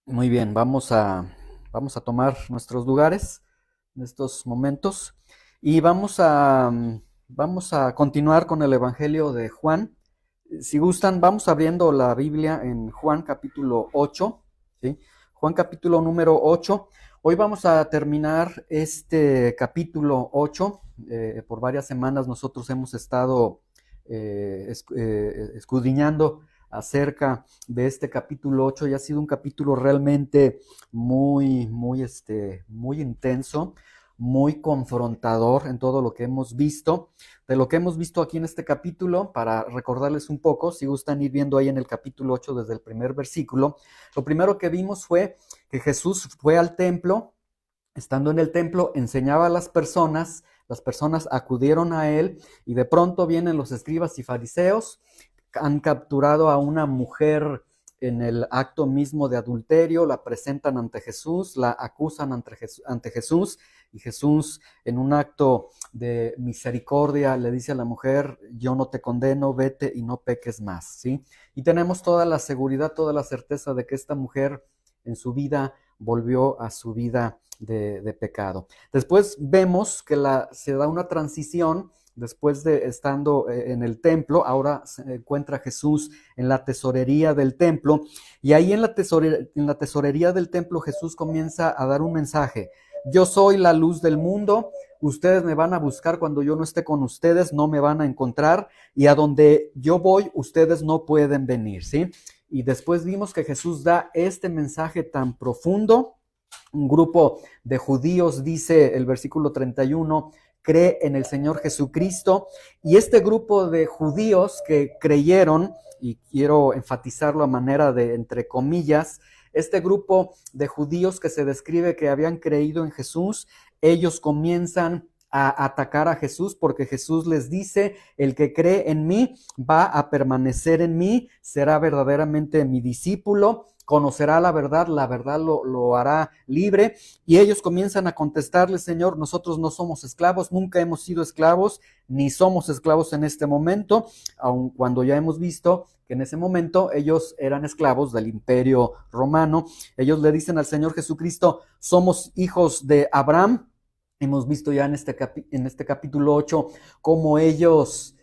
Muy bien, vamos a tomar nuestros lugares en estos momentos y vamos a continuar con el Evangelio de Juan. Si gustan, vamos abriendo la Biblia en Juan capítulo 8, ¿sí? Juan capítulo número 8. Hoy vamos a terminar este capítulo 8. Por varias semanas nosotros hemos estado escudriñando acerca de este capítulo 8 y ha sido un capítulo realmente muy intenso, muy confrontador en todo lo que hemos visto. De lo que hemos visto aquí en este capítulo, para recordarles un poco, si gustan ir viendo ahí en el capítulo 8 desde el primer versículo, lo primero que vimos fue que Jesús fue al templo. Estando en el templo, enseñaba a las personas acudieron a él y de pronto vienen los escribas y fariseos, han capturado a una mujer en el acto mismo de adulterio, la presentan ante Jesús, la acusan ante Jesús, y Jesús en un acto de misericordia le dice a la mujer, yo no te condeno, vete y no peques más, ¿sí? Y tenemos toda la seguridad, toda la certeza de que esta mujer en su vida volvió a su vida de pecado. Después vemos que se da una transición. Después de estando en el templo, ahora se encuentra Jesús en la tesorería del templo, y ahí en la tesorería del templo Jesús comienza a dar un mensaje. Yo soy la luz del mundo, ustedes me van a buscar cuando yo no esté con ustedes, no me van a encontrar, y a donde yo voy, ustedes no pueden venir, ¿sí? Y después vimos que Jesús da este mensaje tan profundo. Un grupo de judíos, dice el versículo 31, cree en el Señor Jesucristo, y este grupo de judíos que creyeron, y quiero enfatizarlo a manera de entre comillas, este grupo de judíos que se describe que habían creído en Jesús, ellos comienzan a atacar a Jesús porque Jesús les dice, el que cree en mí va a permanecer en mí, será verdaderamente mi discípulo, conocerá la verdad lo hará libre. Y ellos comienzan a contestarle, Señor, nosotros no somos esclavos, nunca hemos sido esclavos, ni somos esclavos en este momento, aun cuando ya hemos visto que en ese momento ellos eran esclavos del imperio romano. Ellos le dicen al Señor Jesucristo, somos hijos de Abraham. Hemos visto ya en este capítulo 8 cómo ellos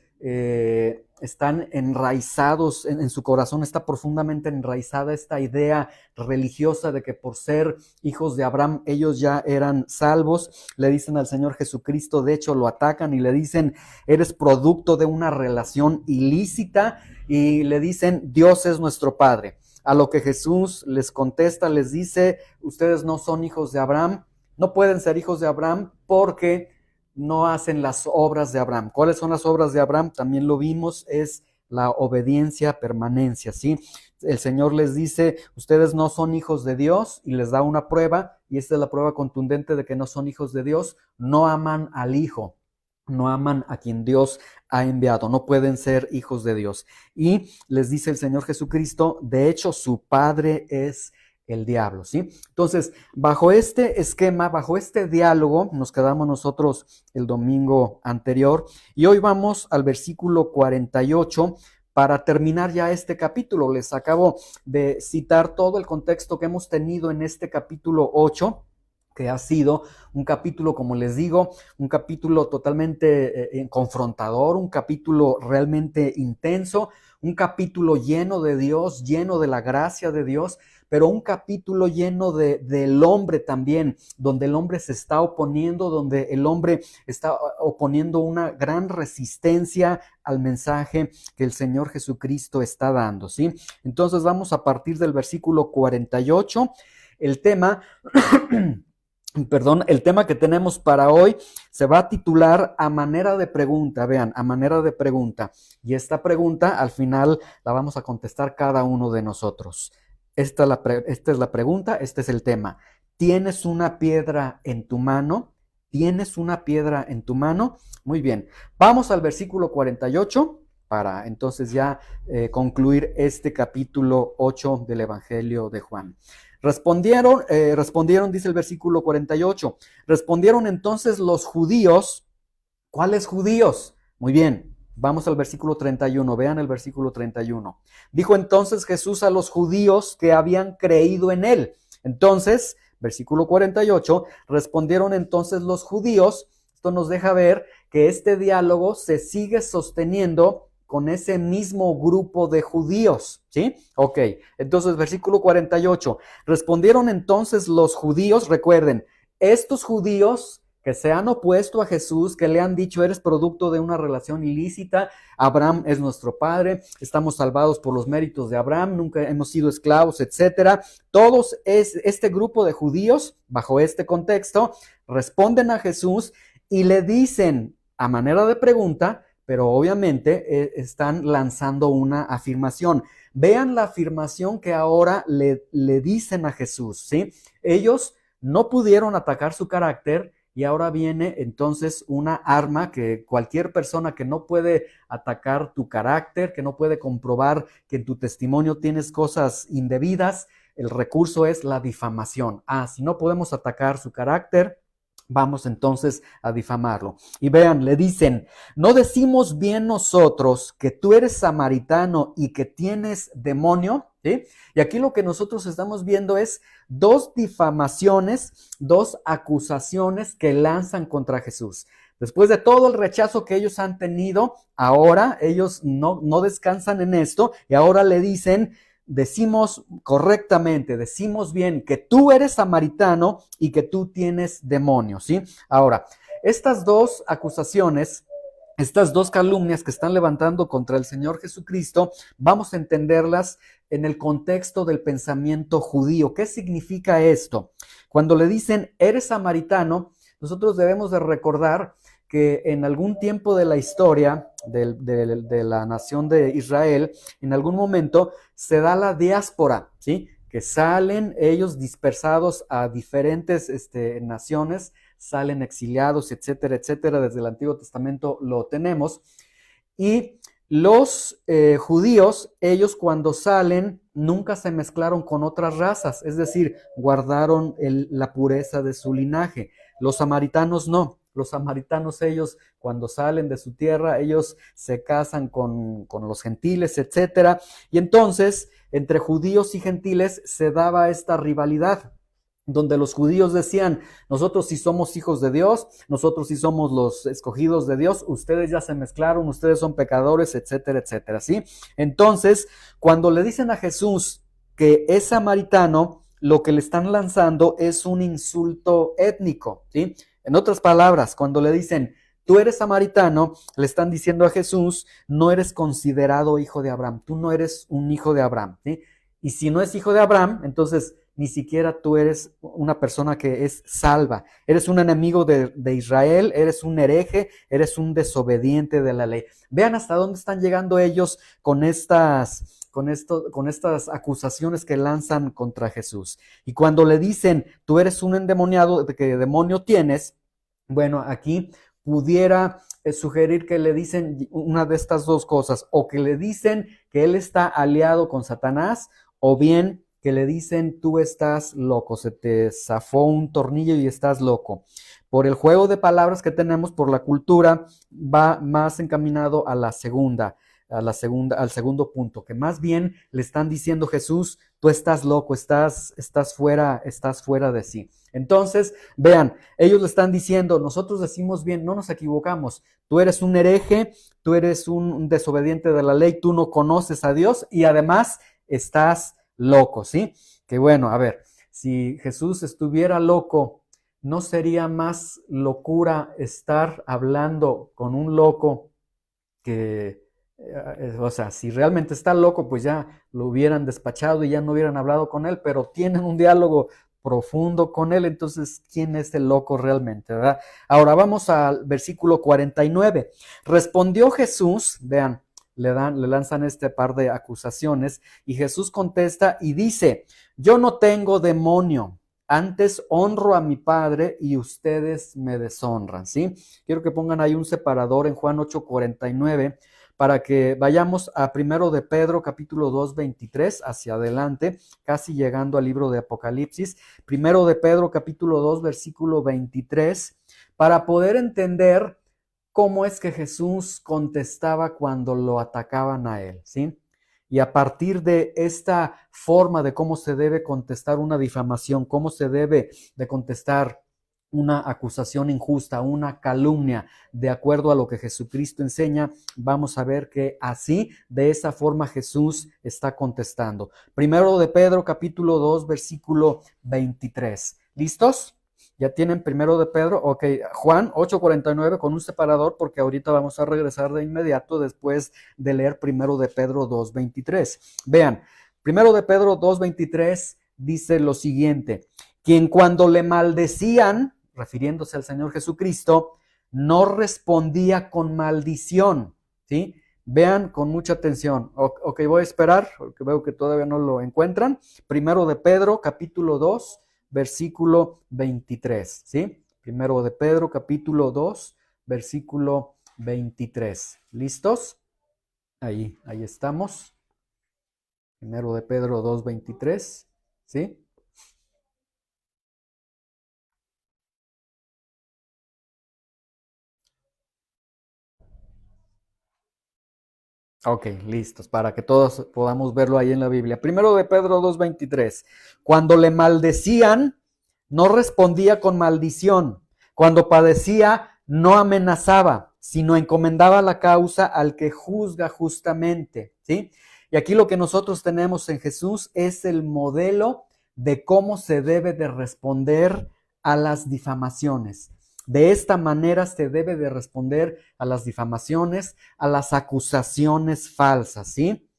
están enraizados en su corazón, está profundamente enraizada esta idea religiosa de que por ser hijos de Abraham ellos ya eran salvos. Le dicen al Señor Jesucristo, de hecho lo atacan y le dicen, eres producto de una relación ilícita, y le dicen, Dios es nuestro Padre. A lo que Jesús les contesta, les dice, ustedes no son hijos de Abraham, no pueden ser hijos de Abraham porque no hacen las obras de Abraham. ¿Cuáles son las obras de Abraham? También lo vimos, es la obediencia, permanencia, ¿sí? El Señor les dice, ustedes no son hijos de Dios, y les da una prueba, y esta es la prueba contundente de que no son hijos de Dios, no aman al Hijo, no aman a quien Dios ha enviado, no pueden ser hijos de Dios. Y les dice el Señor Jesucristo, de hecho su padre es el diablo, ¿sí? Entonces, bajo este esquema, bajo este diálogo, nos quedamos nosotros el domingo anterior, y hoy vamos al versículo 48 para terminar ya este capítulo. Les acabo de citar todo el contexto que hemos tenido en este capítulo 8, que ha sido un capítulo, como les digo, un capítulo totalmente confrontador, un capítulo realmente intenso, un capítulo lleno de Dios, lleno de la gracia de Dios, pero un capítulo lleno del hombre también, donde el hombre se está oponiendo, donde el hombre está oponiendo una gran resistencia al mensaje que el Señor Jesucristo está dando, ¿sí? Entonces vamos a partir del versículo 48. El tema Perdón, el tema que tenemos para hoy se va a titular a manera de pregunta, vean, a manera de pregunta. Y esta pregunta al final la vamos a contestar cada uno de nosotros. Esta es la pregunta, este es el tema. ¿Tienes una piedra en tu mano? ¿Tienes una piedra en tu mano? Muy bien, vamos al versículo 48 para entonces ya concluir este capítulo 8 del Evangelio de Juan. Respondieron, dice el versículo 48, respondieron entonces los judíos. ¿Cuáles judíos? Muy bien, Vamos al versículo 31, vean el versículo 31. Dijo entonces Jesús a los judíos que habían creído en él. Entonces, versículo 48, respondieron entonces los judíos. Esto nos deja ver que este diálogo se sigue sosteniendo con ese mismo grupo de judíos, ¿sí? Ok, entonces versículo 48, respondieron entonces los judíos, recuerden, estos judíos que se han opuesto a Jesús, que le han dicho, eres producto de una relación ilícita, Abraham es nuestro padre, estamos salvados por los méritos de Abraham, nunca hemos sido esclavos, etcétera. Todos este grupo de judíos, bajo este contexto, responden a Jesús y le dicen, a manera de pregunta, pero obviamente están lanzando una afirmación. Vean la afirmación que ahora le dicen a Jesús, ¿sí? Ellos no pudieron atacar su carácter y ahora viene entonces una arma que cualquier persona que no puede atacar tu carácter, que no puede comprobar que en tu testimonio tienes cosas indebidas, el recurso es la difamación. Si no podemos atacar su carácter, vamos entonces a difamarlo. Y vean, le dicen, ¿no decimos bien nosotros que tú eres samaritano y que tienes demonio? ¿Sí? Y aquí lo que nosotros estamos viendo es dos difamaciones, dos acusaciones que lanzan contra Jesús. Después de todo el rechazo que ellos han tenido, ahora ellos no descansan en esto y ahora le dicen, decimos correctamente, decimos bien que tú eres samaritano y que tú tienes demonios, ¿sí? Ahora, estas dos acusaciones, estas dos calumnias que están levantando contra el Señor Jesucristo, vamos a entenderlas en el contexto del pensamiento judío. ¿Qué significa esto? Cuando le dicen, eres samaritano, nosotros debemos de recordar que en algún tiempo de la historia de la nación de Israel, en algún momento se da la diáspora, ¿sí? Que salen ellos dispersados a diferentes naciones, salen exiliados, etcétera, etcétera. Desde el Antiguo Testamento lo tenemos. Y los judíos, ellos cuando salen, nunca se mezclaron con otras razas, es decir, guardaron la pureza de su linaje. Los samaritanos no. Los samaritanos, ellos, cuando salen de su tierra, ellos se casan con los gentiles, etcétera. Y entonces, entre judíos y gentiles se daba esta rivalidad, donde los judíos decían, nosotros sí somos hijos de Dios, nosotros sí somos los escogidos de Dios, ustedes ya se mezclaron, ustedes son pecadores, etcétera, etcétera, ¿sí? Entonces, cuando le dicen a Jesús que es samaritano, lo que le están lanzando es un insulto étnico, ¿sí? En otras palabras, cuando le dicen, tú eres samaritano, le están diciendo a Jesús, no eres considerado hijo de Abraham, tú no eres un hijo de Abraham, ¿sí? Y si no es hijo de Abraham, entonces ni siquiera tú eres una persona que es salva. Eres un enemigo de Israel, eres un hereje, eres un desobediente de la ley. Vean hasta dónde están llegando ellos con estas acusaciones que lanzan contra Jesús. Y cuando le dicen, tú eres un endemoniado, ¿qué demonio tienes? Bueno, aquí pudiera sugerir que le dicen una de estas dos cosas, o que le dicen que él está aliado con Satanás, o bien que le dicen, tú estás loco, se te zafó un tornillo y estás loco. Por el juego de palabras que tenemos, por la cultura, va más encaminado a la segunda, al segundo punto, que más bien le están diciendo, Jesús, tú estás loco, estás fuera de sí. Entonces, vean, ellos le están diciendo, nosotros decimos bien, no nos equivocamos, tú eres un hereje, tú eres un desobediente de la ley, tú no conoces a Dios y además estás loco, ¿sí? Que bueno, a ver, si Jesús estuviera loco, ¿no sería más locura estar hablando con un loco que, o sea, si realmente está loco, pues ya lo hubieran despachado y ya no hubieran hablado con él, pero tienen un diálogo profundo con él, entonces, ¿quién es el loco realmente, verdad? Ahora vamos al versículo 49. Respondió Jesús, vean, le lanzan este par de acusaciones y Jesús contesta y dice, yo no tengo demonio, antes honro a mi Padre y ustedes me deshonran, ¿sí? Quiero que pongan ahí un separador en Juan 8:49 para que vayamos a 1 de Pedro capítulo 2, 23 hacia adelante, casi llegando al libro de Apocalipsis. 1 de Pedro capítulo 2, versículo 23, para poder entender cómo es que Jesús contestaba cuando lo atacaban a él, ¿sí? Y a partir de esta forma de cómo se debe contestar una difamación, cómo se debe de contestar una acusación injusta, una calumnia, de acuerdo a lo que Jesucristo enseña, vamos a ver que así, de esa forma Jesús está contestando. Primero de Pedro, capítulo 2, versículo 23. ¿Listos? ¿Ya tienen primero de Pedro? Ok, Juan 8:49 con un separador porque ahorita vamos a regresar de inmediato después de leer primero de Pedro 2:23. Vean, primero de Pedro 2:23 dice lo siguiente: quien cuando le maldecían, refiriéndose al Señor Jesucristo, no respondía con maldición, ¿sí? Vean con mucha atención. Ok, voy a esperar, porque veo que todavía no lo encuentran. Primero de Pedro, capítulo 2, versículo 23, ¿sí? Primero de Pedro, capítulo 2, versículo 23. ¿Listos? Ahí estamos. Primero de Pedro 2, 23, ¿sí? Ok, listos, para que todos podamos verlo ahí en la Biblia. Primero de Pedro 2:23. Cuando le maldecían, no respondía con maldición. Cuando padecía, no amenazaba, sino encomendaba la causa al que juzga justamente, ¿sí? Y aquí lo que nosotros tenemos en Jesús es el modelo de cómo se debe de responder a las difamaciones. De esta manera se debe de responder a las difamaciones, a las acusaciones falsas, ¿sí?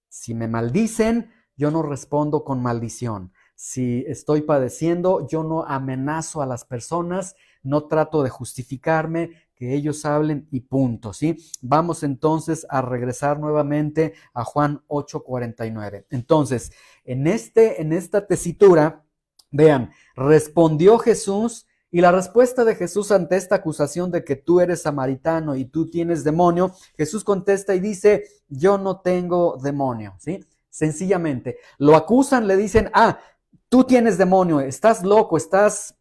Si me maldicen, yo no respondo con maldición. Si estoy padeciendo, yo no amenazo a las personas, no trato de justificarme, que ellos hablen y punto, ¿sí? Vamos entonces a regresar nuevamente a Juan 8:49. Entonces, en esta tesitura, vean, respondió Jesús. Y la respuesta de Jesús ante esta acusación de que tú eres samaritano y tú tienes demonio, Jesús contesta y dice: yo no tengo demonio, ¿sí? Sencillamente, lo acusan, le dicen: tú tienes demonio, estás loco, estás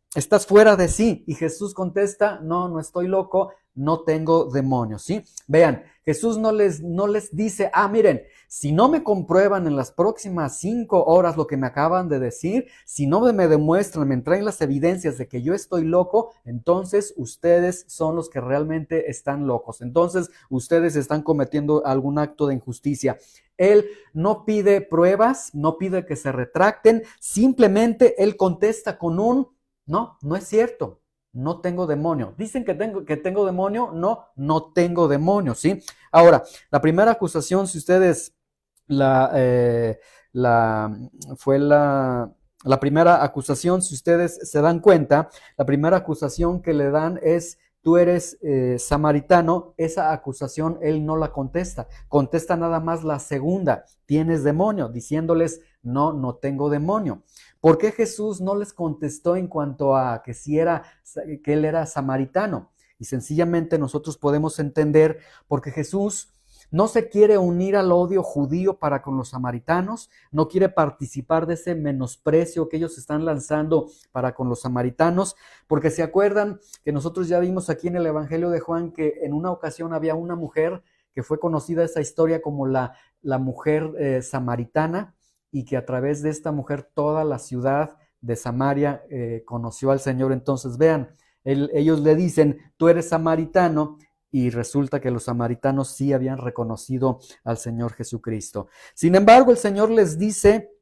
fuera de sí. Y Jesús contesta: no, no estoy loco, no tengo demonio, ¿sí? Vean, Jesús no les dice: miren, si no me comprueban en las próximas 5 horas lo que me acaban de decir, si no me demuestran, me traen las evidencias de que yo estoy loco, entonces ustedes son los que realmente están locos. Entonces ustedes están cometiendo algún acto de injusticia. Él no pide pruebas, no pide que se retracten, simplemente él contesta con un: no, no es cierto, no tengo demonio. Dicen que tengo demonio, no, no tengo demonio, ¿sí? Ahora, la primera acusación, si ustedes la, eh, la, fue la primera acusación, si ustedes se dan cuenta, la primera acusación que le dan es: tú eres samaritano. Esa acusación él no la contesta, contesta nada más la segunda: tienes demonio, diciéndoles: no, no tengo demonio. ¿Por qué Jesús no les contestó en cuanto a que que él era samaritano? Y sencillamente nosotros podemos entender porque Jesús no se quiere unir al odio judío para con los samaritanos, no quiere participar de ese menosprecio que ellos están lanzando para con los samaritanos, porque se acuerdan que nosotros ya vimos aquí en el Evangelio de Juan que en una ocasión había una mujer que fue conocida esa historia como la mujer samaritana, y que a través de esta mujer toda la ciudad de Samaria conoció al Señor. Entonces vean, ellos le dicen: tú eres samaritano, y resulta que los samaritanos sí habían reconocido al Señor Jesucristo. Sin embargo, el Señor les dice: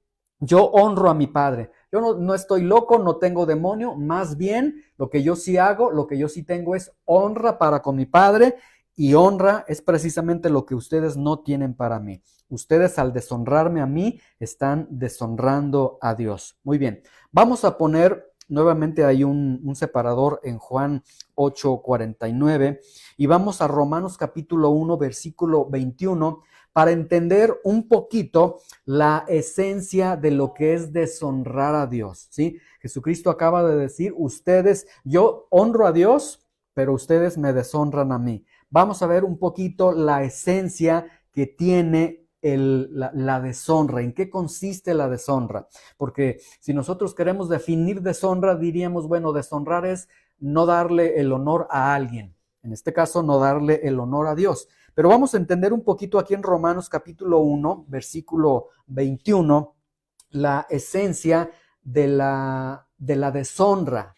yo honro a mi Padre. Yo no estoy loco, no tengo demonio, más bien lo que yo sí hago, lo que yo sí tengo es honra para con mi Padre, y honra es precisamente lo que ustedes no tienen para mí. Ustedes, al deshonrarme a mí, están deshonrando a Dios. Muy bien, vamos a poner nuevamente ahí un separador en Juan 8:49 y vamos a Romanos capítulo 1, versículo 21, para entender un poquito la esencia de lo que es deshonrar a Dios, ¿sí? Jesucristo acaba de decir: yo honro a Dios, pero ustedes me deshonran a mí. Vamos a ver un poquito la esencia que tiene la deshonra, en qué consiste la deshonra. Porque si nosotros queremos definir deshonra, diríamos: bueno, deshonrar es no darle el honor a alguien. En este caso, no darle el honor a Dios. Pero vamos a entender un poquito aquí en Romanos capítulo 1, versículo 21, la esencia de la deshonra,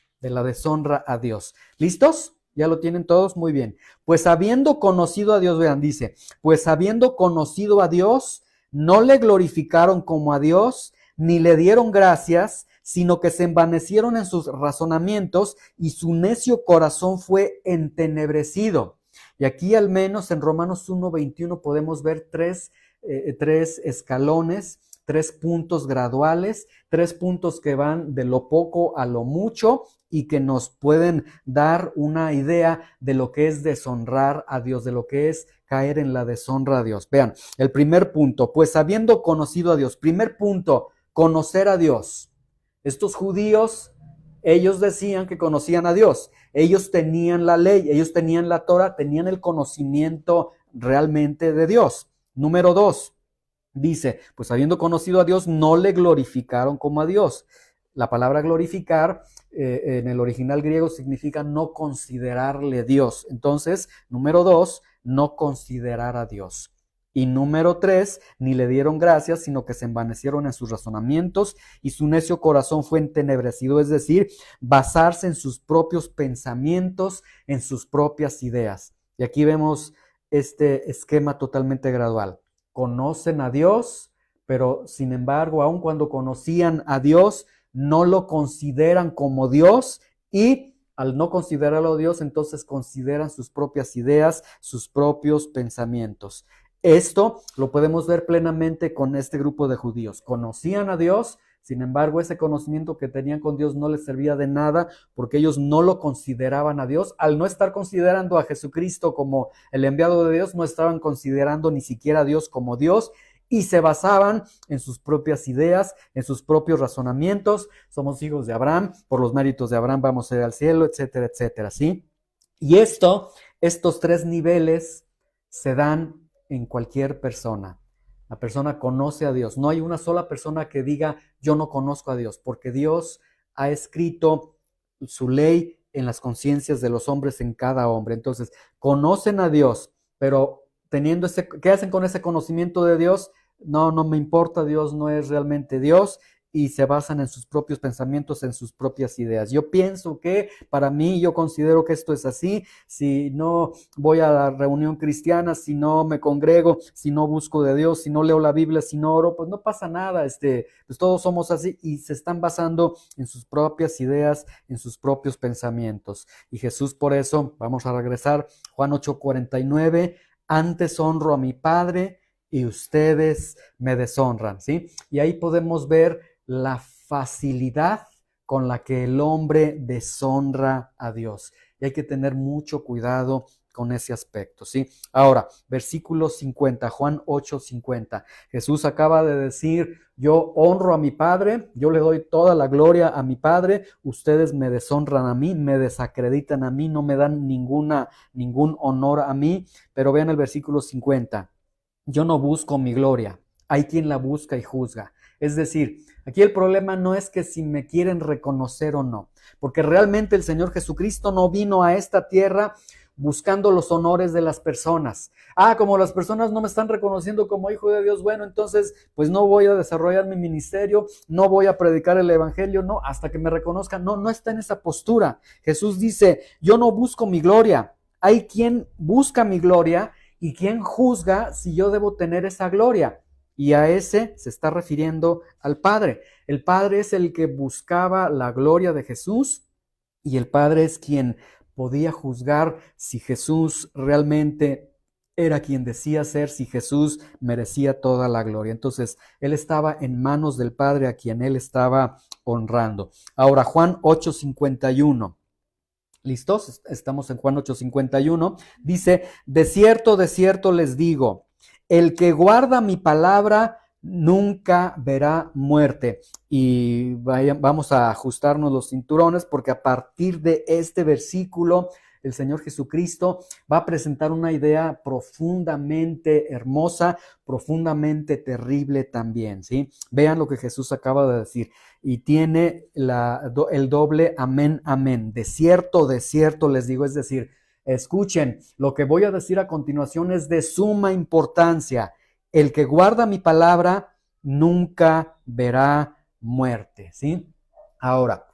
a Dios. ¿Listos? ¿Ya lo tienen todos? Muy bien. Pues habiendo conocido a Dios, vean, dice, pues habiendo conocido a Dios, no le glorificaron como a Dios, ni le dieron gracias, sino que se envanecieron en sus razonamientos y su necio corazón fue entenebrecido. Y aquí al menos en Romanos 1:21 podemos ver tres escalones, 3 puntos graduales, 3 puntos que van de lo poco a lo mucho y que nos pueden dar una idea de lo que es deshonrar a Dios, de lo que es caer en la deshonra a Dios. Vean, el primer punto, pues habiendo conocido a Dios. Primer punto, conocer a Dios. Estos judíos, ellos decían que conocían a Dios. Ellos tenían la ley, ellos tenían la Torah, tenían el conocimiento realmente de Dios. Número 2, dice, pues habiendo conocido a Dios, no le glorificaron como a Dios. La palabra glorificar en el original griego significa no considerarle Dios. Entonces, número 2, no considerar a Dios. Y número 3, ni le dieron gracias, sino que se envanecieron en sus razonamientos y su necio corazón fue entenebrecido, es decir, basarse en sus propios pensamientos, en sus propias ideas. Y aquí vemos este esquema totalmente gradual. Conocen a Dios, pero sin embargo, aun cuando conocían a Dios, no lo consideran como Dios y al no considerarlo Dios, entonces consideran sus propias ideas, sus propios pensamientos. Esto lo podemos ver plenamente con este grupo de judíos. Conocían a Dios, sin embargo, ese conocimiento que tenían con Dios no les servía de nada porque ellos no lo consideraban a Dios. Al no estar considerando a Jesucristo como el enviado de Dios, no estaban considerando ni siquiera a Dios como Dios y se basaban en sus propias ideas, en sus propios razonamientos. Somos hijos de Abraham, por los méritos de Abraham vamos a ir al cielo, etcétera, etcétera, ¿sí? Y estos 3 niveles se dan en cualquier persona. La persona conoce a Dios. No hay una sola persona que diga yo no conozco a Dios, porque Dios ha escrito su ley en las conciencias de los hombres en cada hombre. Entonces, conocen a Dios, pero teniendo ¿qué hacen con ese conocimiento de Dios? No me importa, Dios no es realmente Dios, y se basan en sus propios pensamientos, en sus propias ideas. Yo pienso que para mí, yo considero que esto es así. Si no voy a la reunión cristiana, si no me congrego, si no busco de Dios, si no leo la Biblia, si no oro, pues no pasa nada. Pues todos somos así y se están basando en sus propias ideas, en sus propios pensamientos. Y Jesús por eso, vamos a regresar, Juan 8:49, antes honro a mi Padre y ustedes me deshonran, ¿sí? Y ahí podemos ver la facilidad con la que el hombre deshonra a Dios. Y hay que tener mucho cuidado con ese aspecto, ¿sí? Ahora, versículo 50, Juan 8:50. Jesús acaba de decir, yo honro a mi Padre, yo le doy toda la gloria a mi Padre, ustedes me deshonran a mí, me desacreditan a mí, no me dan ningún honor a mí. Pero vean el versículo 50. Yo no busco mi gloria, hay quien la busca y juzga. Es decir, aquí el problema no es que si me quieren reconocer o no, porque realmente el Señor Jesucristo no vino a esta tierra buscando los honores de las personas. Como las personas no me están reconociendo como hijo de Dios, bueno, entonces pues no voy a desarrollar mi ministerio, no voy a predicar el evangelio, no, hasta que me reconozcan. No está en esa postura. Jesús dice, yo no busco mi gloria, hay quien busca mi gloria y quien juzga si yo debo tener esa gloria. Y a ese se está refiriendo al Padre. El Padre es el que buscaba la gloria de Jesús y el Padre es quien podía juzgar si Jesús realmente era quien decía ser, si Jesús merecía toda la gloria. Entonces, él estaba en manos del Padre a quien él estaba honrando. Ahora, Juan 8:51. ¿Listos? Estamos en Juan 8:51. Dice, de cierto les digo, el que guarda mi palabra nunca verá muerte. Y vamos a ajustarnos los cinturones porque a partir de este versículo el Señor Jesucristo va a presentar una idea profundamente hermosa, profundamente terrible también, ¿sí? Vean lo que Jesús acaba de decir y tiene el doble amén, amén. De cierto les digo, es decir, Escuchen, lo que voy a decir a continuación es de suma importancia. El que guarda mi palabra nunca verá muerte, ¿sí? Ahora,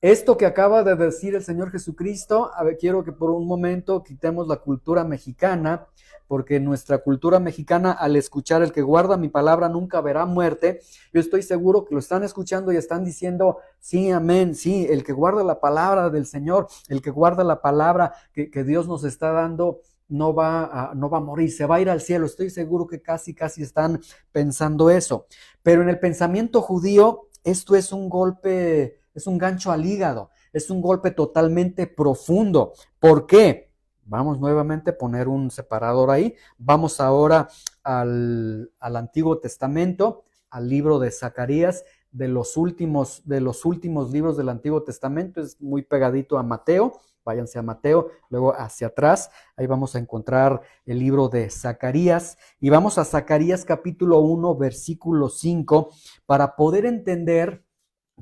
esto que acaba de decir el Señor Jesucristo, a ver, quiero que por un momento quitemos la cultura mexicana, porque nuestra cultura mexicana, al escuchar el que guarda mi palabra nunca verá muerte, yo estoy seguro que lo están escuchando y están diciendo, sí, amén, sí, el que guarda la palabra del Señor, el que guarda la palabra que Dios nos está dando, no va a morir, se va a ir al cielo. Estoy seguro que casi están pensando eso. Pero en el pensamiento judío, esto es un golpe, es un gancho al hígado, es un golpe totalmente profundo. ¿Por qué? Vamos nuevamente a poner un separador ahí. Vamos ahora al Antiguo Testamento, al libro de Zacarías, de los últimos libros del Antiguo Testamento, es muy pegadito a Mateo. Váyanse a Mateo, luego hacia atrás, ahí vamos a encontrar el libro de Zacarías, y vamos a Zacarías capítulo 1, versículo 5, para poder entender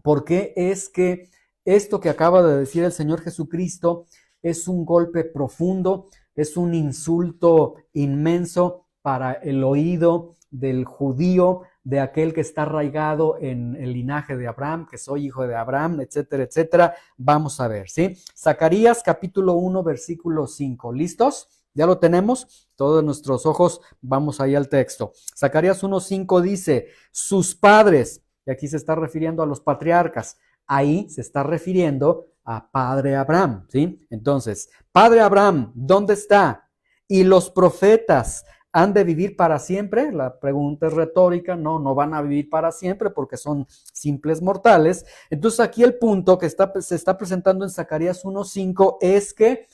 por qué es que esto que acaba de decir el Señor Jesucristo es un golpe profundo, es un insulto inmenso para el oído del judío, de aquel que está arraigado en el linaje de Abraham, que soy hijo de Abraham, etcétera, etcétera. Vamos a ver, ¿sí? Zacarías capítulo 1, versículo 5. ¿Listos? ¿Ya lo tenemos? Todos nuestros ojos, vamos ahí al texto. Zacarías 1:5 dice, sus padres, y aquí se está refiriendo a los patriarcas, ahí se está refiriendo a padre Abraham, ¿sí? Entonces, padre Abraham, ¿dónde está? Y los profetas, ¿han de vivir para siempre? La pregunta es retórica, no van a vivir para siempre porque son simples mortales. Entonces aquí el punto que se está presentando en Zacarías 1:5 es que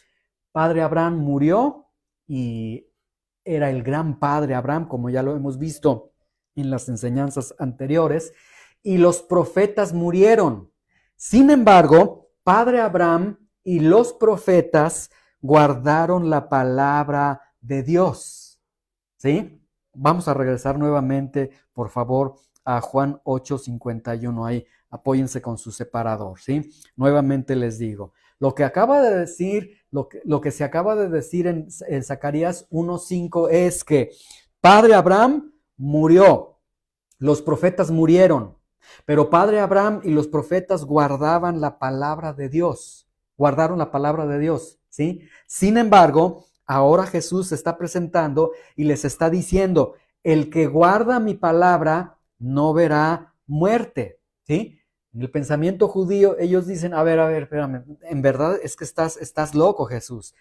padre Abraham murió y era el gran padre Abraham, como ya lo hemos visto en las enseñanzas anteriores, y los profetas murieron. Sin embargo, padre Abraham y los profetas guardaron la palabra de Dios. ¿Sí? Vamos a regresar nuevamente, por favor, a Juan 8:51. Ahí, apóyense con su separador, ¿sí? Nuevamente les digo, lo que acaba de decir, lo que se acaba de decir en Zacarías 1:5 es que padre Abraham murió, los profetas murieron, pero padre Abraham y los profetas guardaban la palabra de Dios, guardaron la palabra de Dios, ¿sí? Sin embargo, ahora Jesús se está presentando y les está diciendo, el que guarda mi palabra no verá muerte, ¿sí? En el pensamiento judío ellos dicen, a ver, espérame, en verdad es que estás loco, Jesús.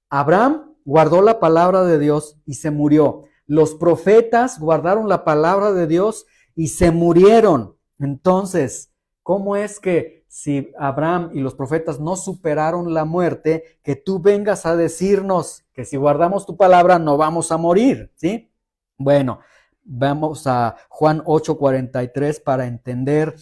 Abraham guardó la palabra de Dios y se murió. Los profetas guardaron la palabra de Dios y se murieron. Entonces, ¿cómo es que si Abraham y los profetas no superaron la muerte, que tú vengas a decirnos que si guardamos tu palabra no vamos a morir? ¿Sí? Bueno, vamos a Juan 8:43 para entender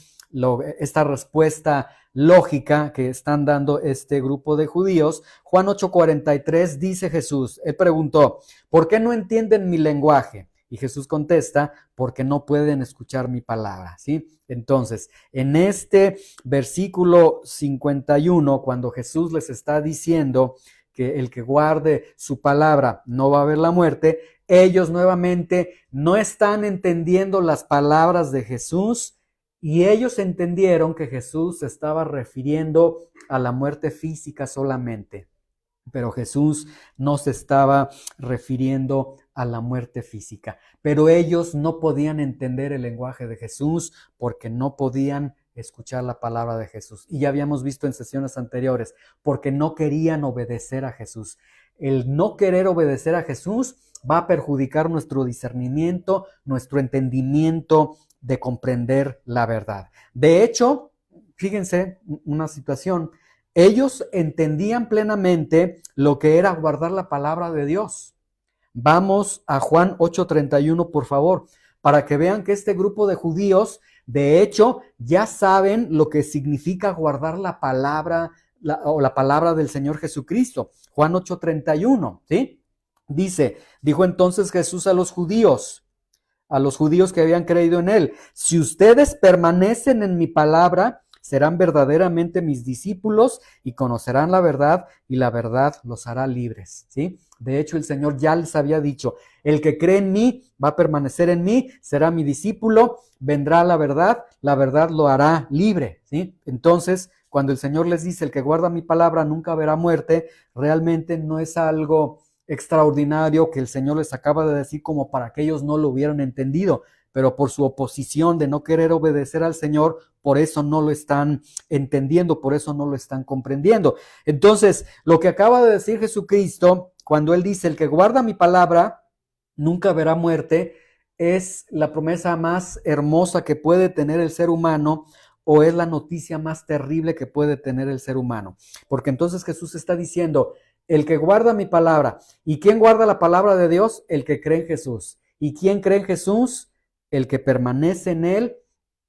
esta respuesta lógica que están dando este grupo de judíos. Juan 8:43 dice Jesús, él preguntó, ¿por qué no entienden mi lenguaje? Y Jesús contesta, porque no pueden escuchar mi palabra, ¿sí? Entonces, en este versículo 51, cuando Jesús les está diciendo que el que guarde su palabra no va a ver la muerte, ellos nuevamente no están entendiendo las palabras de Jesús y ellos entendieron que Jesús se estaba refiriendo a la muerte física solamente. Pero Jesús no se estaba refiriendo a la muerte física. Pero ellos no podían entender el lenguaje de Jesús porque no podían escuchar la palabra de Jesús. Y ya habíamos visto en sesiones anteriores, porque no querían obedecer a Jesús. El no querer obedecer a Jesús va a perjudicar nuestro discernimiento, nuestro entendimiento de comprender la verdad. De hecho, fíjense una situación. Ellos entendían plenamente lo que era guardar la palabra de Dios. Vamos a Juan 8:31, por favor, para que vean que este grupo de judíos, de hecho, ya saben lo que significa guardar la palabra la palabra del Señor Jesucristo. Juan 8:31, ¿sí? Dijo entonces Jesús a los judíos que habían creído en él, si ustedes permanecen en mi palabra, serán verdaderamente mis discípulos y conocerán la verdad y la verdad los hará libres, ¿sí? De hecho, el Señor ya les había dicho, el que cree en mí va a permanecer en mí, será mi discípulo, vendrá la verdad lo hará libre, ¿sí? Entonces, cuando el Señor les dice, el que guarda mi palabra nunca verá muerte, realmente no es algo extraordinario que el Señor les acaba de decir como para que ellos no lo hubieran entendido, pero por su oposición de no querer obedecer al Señor, por eso no lo están entendiendo, por eso no lo están comprendiendo. Entonces, lo que acaba de decir Jesucristo, cuando Él dice, el que guarda mi palabra nunca verá muerte, es la promesa más hermosa que puede tener el ser humano, o es la noticia más terrible que puede tener el ser humano. Porque entonces Jesús está diciendo, el que guarda mi palabra. ¿Y quién guarda la palabra de Dios? El que cree en Jesús. ¿Y quién cree en Jesús? El que permanece en Él,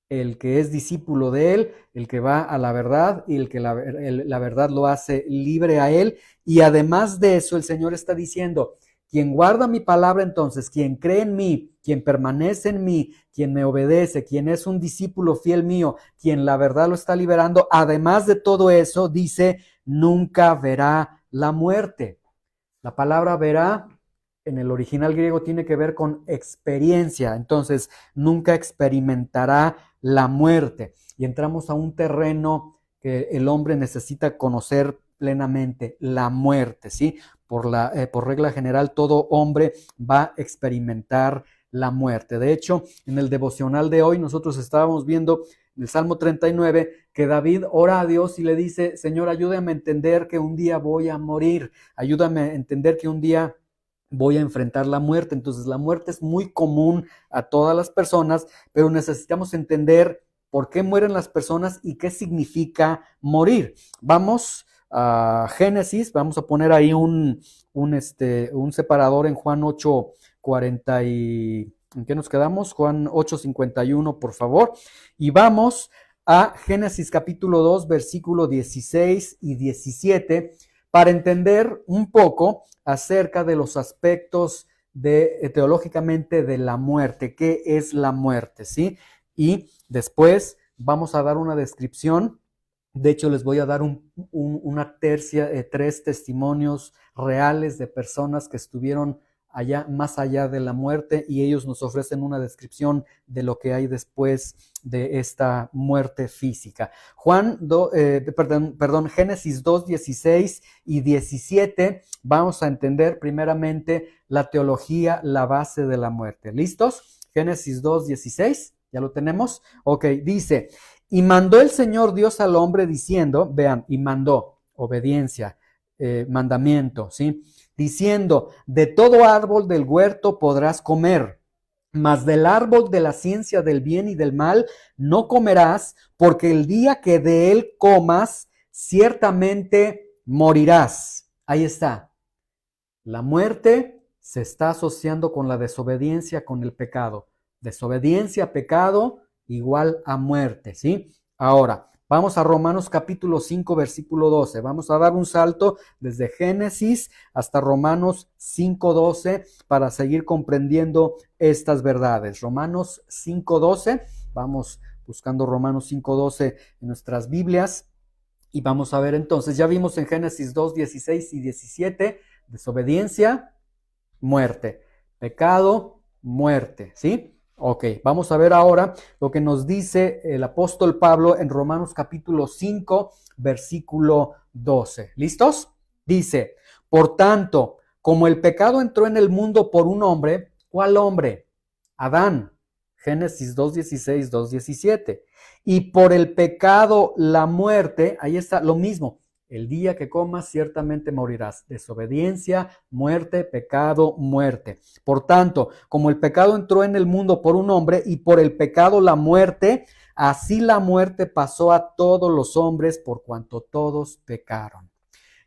el que es discípulo de Él, el que va a la verdad y el que la verdad lo hace libre a Él. Y además de eso, el Señor está diciendo, quien guarda mi palabra entonces, quien cree en mí, quien permanece en mí, quien me obedece, quien es un discípulo fiel mío, quien la verdad lo está liberando, además de todo eso, dice, nunca verá la muerte. La palabra verá en el original griego tiene que ver con experiencia, entonces nunca experimentará la muerte. Y entramos a un terreno que el hombre necesita conocer plenamente, la muerte, ¿sí? Por regla general, todo hombre va a experimentar la muerte. De hecho, en el devocional de hoy nosotros estábamos viendo en el Salmo 39 que David ora a Dios y le dice, Señor, ayúdame a entender que un día voy a morir, ayúdame a entender que un día voy a enfrentar la muerte. Entonces la muerte es muy común a todas las personas, pero necesitamos entender por qué mueren las personas y qué significa morir. Vamos a Génesis, vamos a poner ahí un separador en Juan 8:40 y... ¿En qué nos quedamos? Juan 8:51, por favor. Y vamos a Génesis capítulo 2, versículo 16 y 17, para entender un poco acerca de los aspectos teológicamente de la muerte, qué es la muerte, ¿sí? Y después vamos a dar una descripción. De hecho, les voy a dar una tercia, tres testimonios reales de personas que estuvieron allá, más allá de la muerte, y ellos nos ofrecen una descripción de lo que hay después de esta muerte física. Génesis 2, 16 y 17, vamos a entender primeramente la teología, la base de la muerte. ¿Listos? Génesis 2, 16, ¿ya lo tenemos? Ok, dice, y mandó el Señor Dios al hombre diciendo, vean, y mandó, obediencia, mandamiento, ¿sí? Diciendo, de todo árbol del huerto podrás comer, mas del árbol de la ciencia del bien y del mal no comerás, porque el día que de él comas, ciertamente morirás. Ahí está. La muerte se está asociando con la desobediencia, con el pecado. Desobediencia, pecado, igual a muerte, ¿sí? Ahora, vamos a Romanos capítulo 5, versículo 12. Vamos a dar un salto desde Génesis hasta Romanos 5, 12 para seguir comprendiendo estas verdades. Romanos 5, 12. Vamos buscando Romanos 5, 12 en nuestras Biblias. Y vamos a ver entonces, ya vimos en Génesis 2, 16 y 17, desobediencia, muerte. Pecado, muerte, ¿sí? Ok, vamos a ver ahora lo que nos dice el apóstol Pablo en Romanos capítulo 5, versículo 12. ¿Listos? Dice, por tanto, como el pecado entró en el mundo por un hombre, ¿cuál hombre? Adán. Génesis 2:16, 2:17. Y por el pecado la muerte, ahí está lo mismo. El día que comas ciertamente morirás. Desobediencia, muerte, pecado, muerte. Por tanto, como el pecado entró en el mundo por un hombre y por el pecado la muerte, así la muerte pasó a todos los hombres por cuanto todos pecaron.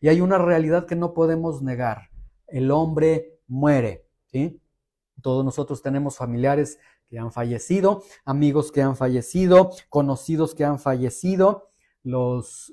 Y hay una realidad que no podemos negar. El hombre muere, ¿sí? Todos nosotros tenemos familiares que han fallecido, amigos que han fallecido, conocidos que han fallecido. Los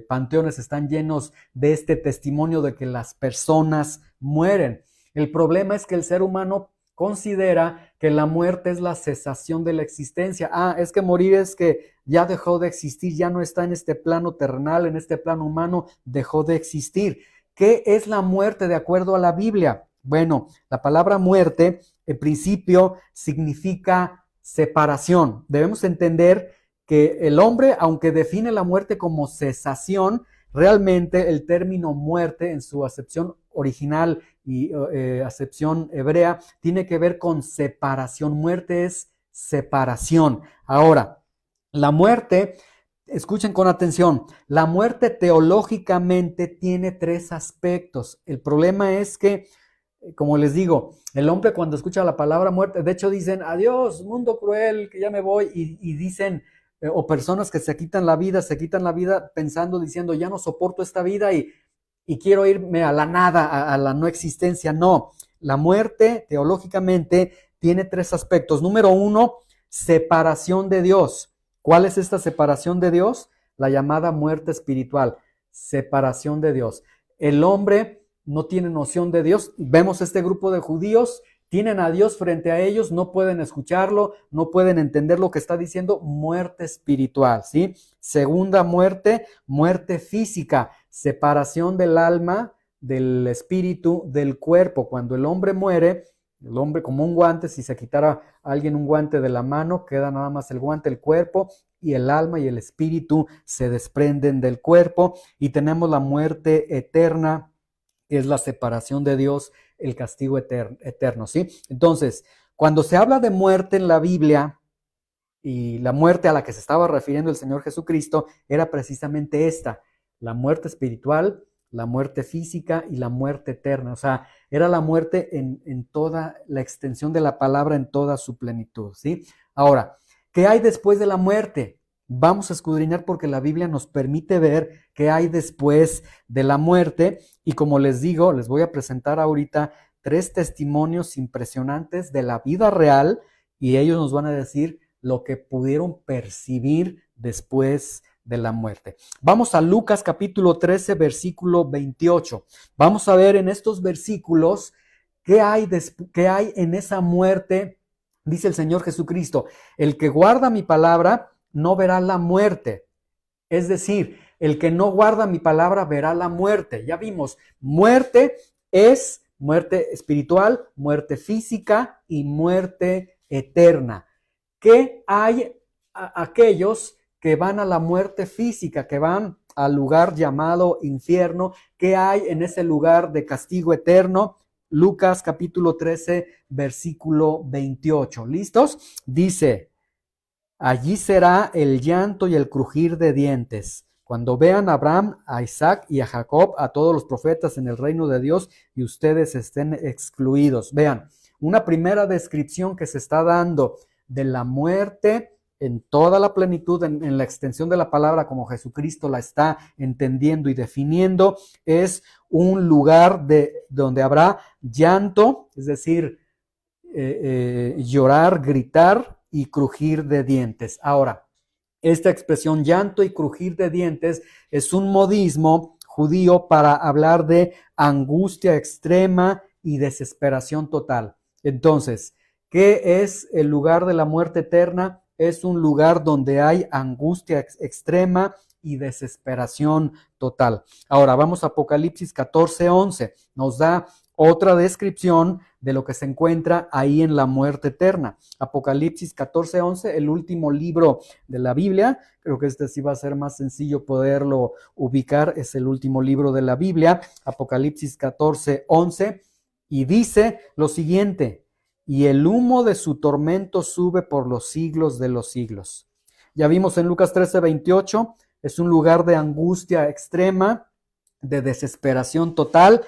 panteones están llenos de este testimonio de que las personas mueren. El problema es que el ser humano considera que la muerte es la cesación de la existencia. Es que morir es que ya dejó de existir, ya no está en este plano terrenal, en este plano humano, dejó de existir. ¿Qué es la muerte de acuerdo a la Biblia? Bueno, la palabra muerte, en principio, significa separación. Debemos entender que el hombre, aunque define la muerte como cesación, realmente el término muerte en su acepción original y acepción hebrea tiene que ver con separación. Muerte es separación. Ahora, la muerte, escuchen con atención, la muerte teológicamente tiene tres aspectos. El problema es que, como les digo, el hombre cuando escucha la palabra muerte, de hecho dicen, adiós, mundo cruel, que ya me voy, y dicen, o personas que se quitan la vida pensando, diciendo, ya no soporto esta vida y quiero irme a la nada, a la no existencia. No, la muerte teológicamente tiene tres aspectos. Número uno, separación de Dios. ¿Cuál es esta separación de Dios? La llamada muerte espiritual, separación de Dios. El hombre no tiene noción de Dios. Vemos este grupo de judíos, tienen a Dios frente a ellos, no pueden escucharlo, no pueden entender lo que está diciendo, muerte espiritual, ¿sí? Segunda muerte, muerte física, separación del alma, del espíritu, del cuerpo. Cuando el hombre muere, el hombre como un guante, si se quitara a alguien un guante de la mano, queda nada más el guante, el cuerpo, y el alma y el espíritu se desprenden del cuerpo, y tenemos la muerte eterna, que es la separación de Dios, el castigo eterno, ¿sí? Entonces, cuando se habla de muerte en la Biblia, y la muerte a la que se estaba refiriendo el Señor Jesucristo era precisamente esta, la muerte espiritual, la muerte física y la muerte eterna. O sea, era la muerte en toda la extensión de la palabra, en toda su plenitud, ¿sí? Ahora, ¿qué hay después de la muerte? Vamos a escudriñar porque la Biblia nos permite ver qué hay después de la muerte. Y como les digo, les voy a presentar ahorita 3 testimonios impresionantes de la vida real y ellos nos van a decir lo que pudieron percibir después de la muerte. Vamos a Lucas capítulo 13, versículo 28. Vamos a ver en estos versículos qué hay en esa muerte. Dice el Señor Jesucristo, el que guarda mi palabra no verá la muerte. Es decir, el que no guarda mi palabra verá la muerte. Ya vimos, muerte es muerte espiritual, muerte física y muerte eterna. ¿Qué hay a aquellos que van a la muerte física, que van al lugar llamado infierno? ¿Qué hay en ese lugar de castigo eterno? Lucas capítulo 13, versículo 28. ¿Listos? Dice, allí será el llanto y el crujir de dientes, cuando vean a Abraham, a Isaac y a Jacob, a todos los profetas en el reino de Dios, y ustedes estén excluidos. Vean, una primera descripción que se está dando de la muerte en toda la plenitud, en la extensión de la palabra como Jesucristo la está entendiendo y definiendo, es un lugar donde habrá llanto, es decir, llorar, gritar y crujir de dientes. Ahora, esta expresión llanto y crujir de dientes es un modismo judío para hablar de angustia extrema y desesperación total. Entonces, ¿qué es el lugar de la muerte eterna? Es un lugar donde hay angustia extrema y desesperación total. Ahora vamos a Apocalipsis 14:11. Nos da otra descripción de lo que se encuentra ahí en la muerte eterna. Apocalipsis 14:11, el último libro de la Biblia. Creo que este sí va a ser más sencillo poderlo ubicar. Es el último libro de la Biblia. Apocalipsis 14:11. Y dice lo siguiente, y el humo de su tormento sube por los siglos de los siglos. Ya vimos en Lucas 13:28, es un lugar de angustia extrema, de desesperación total,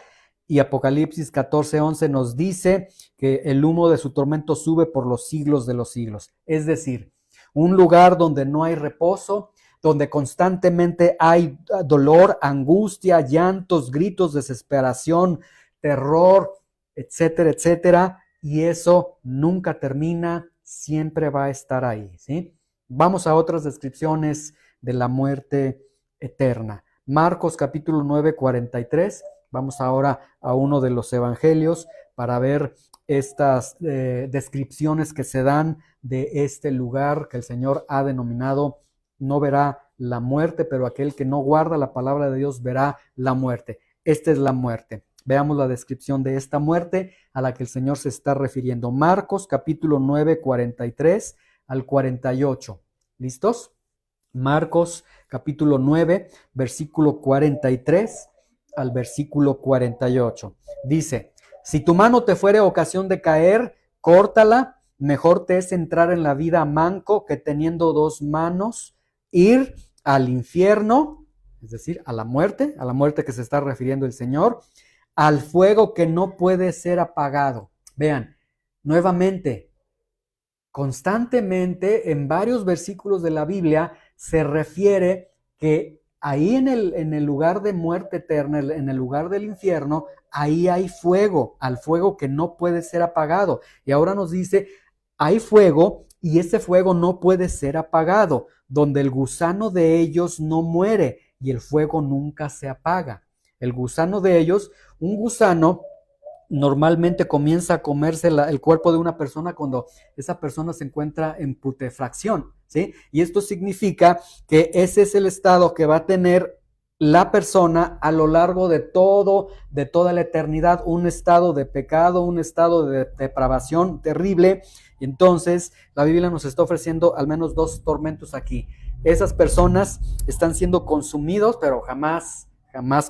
y Apocalipsis 14:11 nos dice que el humo de su tormento sube por los siglos de los siglos. Es decir, un lugar donde no hay reposo, donde constantemente hay dolor, angustia, llantos, gritos, desesperación, terror, etcétera, etcétera, y eso nunca termina, siempre va a estar ahí, ¿sí? Vamos a otras descripciones de la muerte eterna. Marcos capítulo 9, 43 Vamos ahora a uno de los evangelios para ver estas descripciones que se dan de este lugar que el Señor ha denominado: no verá la muerte, pero aquel que no guarda la palabra de Dios verá la muerte. Esta es la muerte. Veamos la descripción de esta muerte a la que el Señor se está refiriendo. Marcos capítulo 9, 43 al 48. ¿Listos? Marcos capítulo 9, versículo 43 al versículo 48. Dice: si tu mano te fuere ocasión de caer, córtala. Mejor te es entrar en la vida manco que teniendo dos manos ir al infierno, es decir, a la muerte que se está refiriendo el Señor, al fuego que no puede ser apagado. Vean, nuevamente, constantemente en varios versículos de la Biblia se refiere que ahí en el lugar de muerte eterna, en el lugar del infierno, ahí hay fuego, al fuego que no puede ser apagado. Y ahora nos dice, hay fuego y ese fuego no puede ser apagado, donde el gusano de ellos no muere y el fuego nunca se apaga. El gusano de ellos, un gusano normalmente comienza a comerse el cuerpo de una persona cuando esa persona se encuentra en putrefacción, ¿sí? Y esto significa que ese es el estado que va a tener la persona a lo largo de toda la eternidad, un estado de pecado, un estado de depravación terrible. Y entonces la Biblia nos está ofreciendo al menos dos tormentos aquí. Esas personas están siendo consumidos, pero jamás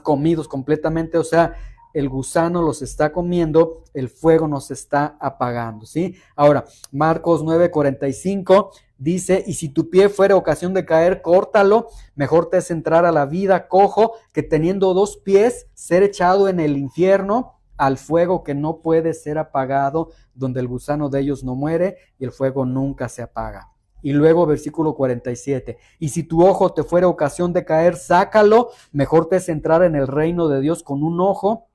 comidos completamente, o sea, el gusano los está comiendo, el fuego nos está apagando, ¿sí? Ahora, Marcos 9:45 dice: y si tu pie fuera ocasión de caer, córtalo. Mejor te es entrar a la vida cojo que teniendo dos pies ser echado en el infierno, al fuego que no puede ser apagado, donde el gusano de ellos no muere y el fuego nunca se apaga. Y luego versículo 47, y si tu ojo te fuera ocasión de caer, sácalo. Mejor te es entrar en el reino de Dios con un ojo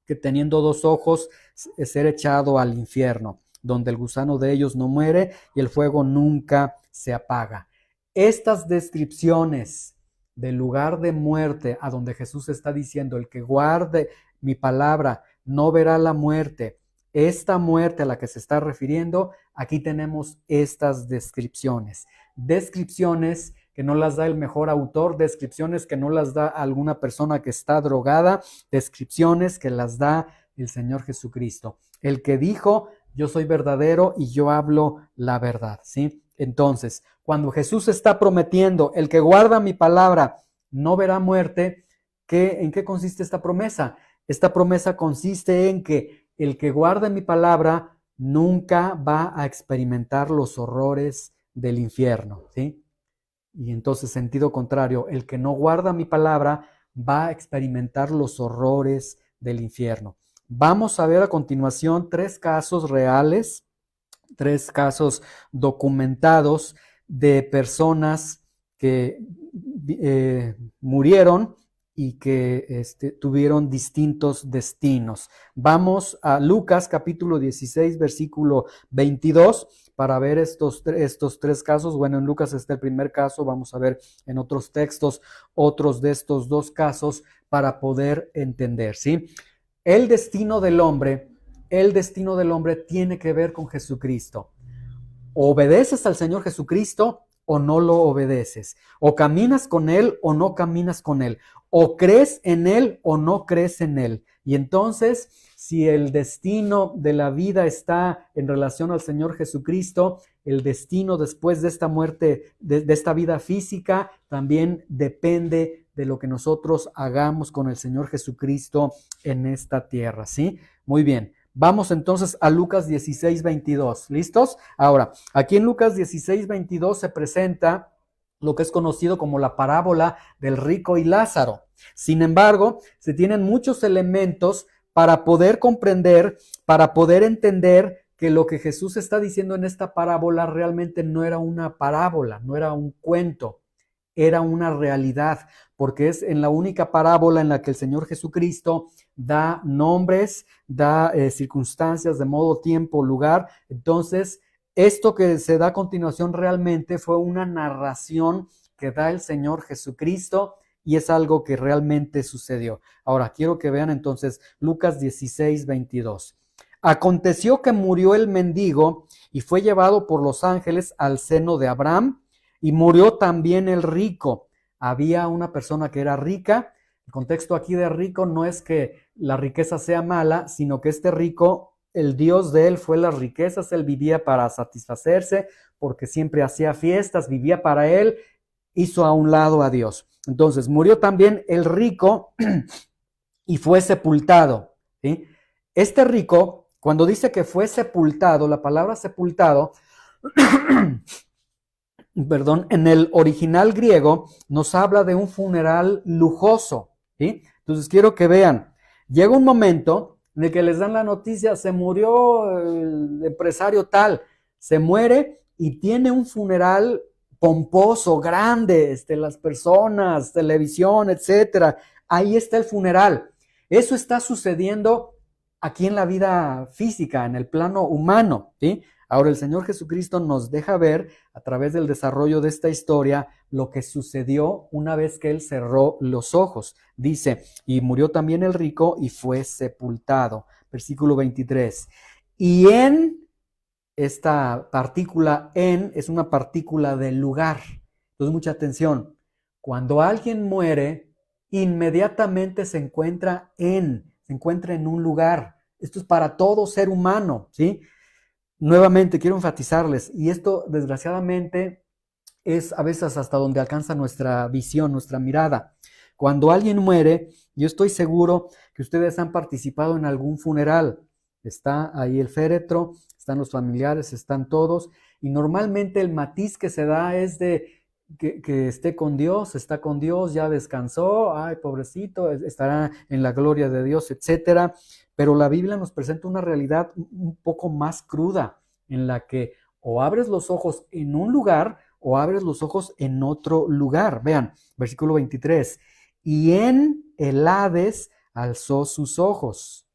que teniendo dos ojos ser echado al infierno, donde el gusano de ellos no muere y el fuego nunca se apaga. Estas descripciones del lugar de muerte a donde Jesús está diciendo: el que guarde mi palabra no verá la muerte. Esta muerte a la que se está refiriendo, aquí tenemos estas descripciones que no las da el mejor autor, descripciones que no las da alguna persona que está drogada, descripciones que las da el Señor Jesucristo, el que dijo: yo soy verdadero y yo hablo la verdad, ¿sí? Entonces, cuando Jesús está prometiendo: el que guarda mi palabra no verá muerte, ¿en qué consiste esta promesa? Esta promesa consiste en que el que guarda mi palabra nunca va a experimentar los horrores del infierno, ¿sí? Y entonces, sentido contrario, el que no guarda mi palabra va a experimentar los horrores del infierno. Vamos a ver a continuación tres casos reales, tres casos documentados de personas que murieron y que tuvieron distintos destinos. Vamos a Lucas capítulo 16, versículo 22, para ver estos tres casos. Bueno, en Lucas está el primer caso, vamos a ver en otros textos otros de estos dos casos para poder entender, ¿sí? El destino del hombre tiene que ver con Jesucristo. ¿Obedeces al Señor Jesucristo o no lo obedeces? ¿O caminas con Él o no caminas con Él? ¿O crees en Él o no crees en Él? Y entonces, si el destino de la vida está en relación al Señor Jesucristo, el destino después de esta muerte, de esta vida física, también depende de lo que nosotros hagamos con el Señor Jesucristo en esta tierra, ¿sí? Muy bien. Vamos entonces a Lucas 16, 22. ¿Listos? Ahora, aquí en Lucas 16, 22 se presenta lo que es conocido como la parábola del rico y Lázaro. Sin embargo, se tienen muchos elementos para poder comprender, para poder entender que lo que Jesús está diciendo en esta parábola realmente no era una parábola, no era un cuento, era una realidad, porque es en la única parábola en la que el Señor Jesucristo da nombres, da circunstancias de modo, tiempo, lugar. Entonces, esto que se da a continuación realmente fue una narración que da el Señor Jesucristo y es algo que realmente sucedió. Ahora, quiero que vean entonces Lucas 16:22. Aconteció que murió el mendigo y fue llevado por los ángeles al seno de Abraham, y murió también el rico. Había una persona que era rica. El contexto aquí de rico no es que la riqueza sea mala, sino que este rico, el Dios de él fue las riquezas, él vivía para satisfacerse, porque siempre hacía fiestas, vivía para él, hizo a un lado a Dios. Entonces, murió también el rico y fue sepultado, ¿sí? Este rico, cuando dice que fue sepultado, la palabra sepultado, perdón, en el original griego nos habla de un funeral lujoso, ¿sí? Entonces quiero que vean, llega un momento en el que les dan la noticia, se murió el empresario tal, se muere y tiene un funeral pomposo, grande, las personas, televisión, etcétera. Ahí está el funeral. Eso está sucediendo aquí en la vida física, en el plano humano, ¿sí? Ahora el Señor Jesucristo nos deja ver a través del desarrollo de esta historia lo que sucedió una vez que Él cerró los ojos. Dice, y murió también el rico y fue sepultado. Versículo 23. Y en esta partícula en es una partícula del lugar. Entonces, mucha atención. Cuando alguien muere, inmediatamente se encuentra en un lugar. Esto es para todo ser humano, ¿sí? Nuevamente quiero enfatizarles, y esto desgraciadamente es a veces hasta donde alcanza nuestra visión, nuestra mirada. Cuando alguien muere, yo estoy seguro que ustedes han participado en algún funeral. Está ahí el féretro, están los familiares, están todos, y normalmente el matiz que se da es de que esté con Dios, está con Dios, ya descansó, ay, pobrecito, estará en la gloria de Dios, etcétera. Pero la Biblia nos presenta una realidad un poco más cruda, en la que o abres los ojos en un lugar o abres los ojos en otro lugar. Vean, versículo 23. Y en el Hades alzó sus ojos.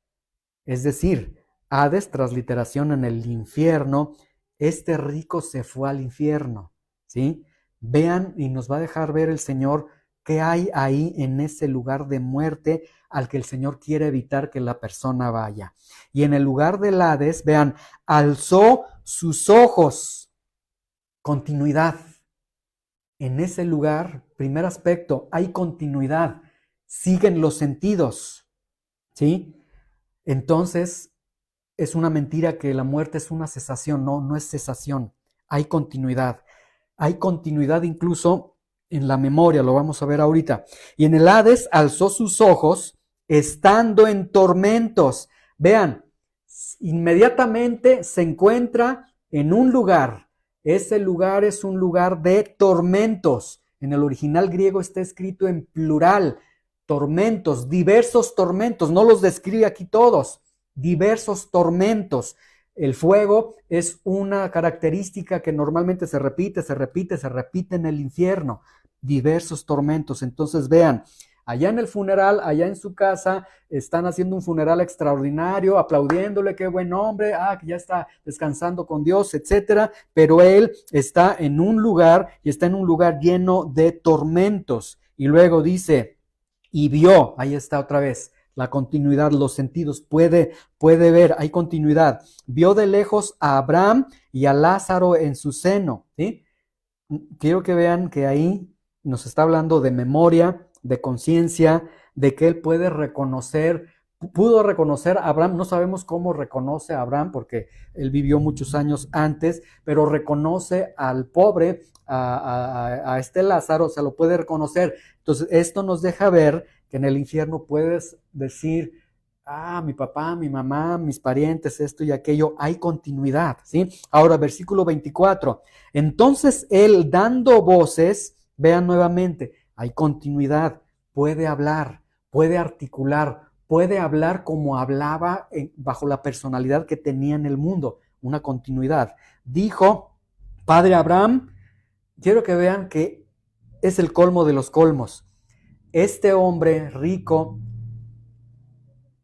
Es decir, Hades, transliteración en el infierno, este rico se fue al infierno, ¿sí? Vean, y nos va a dejar ver el Señor qué hay ahí en ese lugar de muerte al que el Señor quiere evitar que la persona vaya. Y en el lugar del Hades, vean, alzó sus ojos. Continuidad. En ese lugar, primer aspecto, hay continuidad. Siguen los sentidos, ¿sí? Entonces, es una mentira que la muerte es una cesación. No, no es cesación. Hay continuidad. Hay continuidad incluso en la memoria, lo vamos a ver ahorita. Y en el Hades alzó sus ojos estando en tormentos. Vean, inmediatamente se encuentra en un lugar. Ese lugar es un lugar de tormentos. En el original griego está escrito en plural. Tormentos, diversos tormentos. No los describe aquí todos. Diversos tormentos. El fuego es una característica que normalmente se repite en el infierno. Diversos tormentos. Entonces vean, allá en el funeral, allá en su casa, están haciendo un funeral extraordinario, aplaudiéndole, qué buen hombre, que ya está descansando con Dios, etcétera. Pero él está en un lugar y está en un lugar lleno de tormentos. Y luego dice, y vio, ahí está otra vez, la continuidad, los sentidos, puede ver, hay continuidad. Vio de lejos a Abraham y a Lázaro en su seno, ¿sí? Quiero que vean que ahí nos está hablando de memoria, de conciencia, de que él puede reconocer, pudo reconocer a Abraham. No sabemos cómo reconoce a Abraham porque él vivió muchos años antes, pero reconoce al pobre, a este Lázaro, se lo puede reconocer. Entonces esto nos deja ver que en el infierno puedes decir, mi papá, mi mamá, mis parientes, esto y aquello, hay continuidad, ¿sí? Ahora, versículo 24. Entonces él, dando voces, vean nuevamente, hay continuidad, puede hablar, puede articular, puede hablar como hablaba bajo la personalidad que tenía en el mundo, una continuidad. Dijo, Padre Abraham, quiero que vean que es el colmo de los colmos. Este hombre rico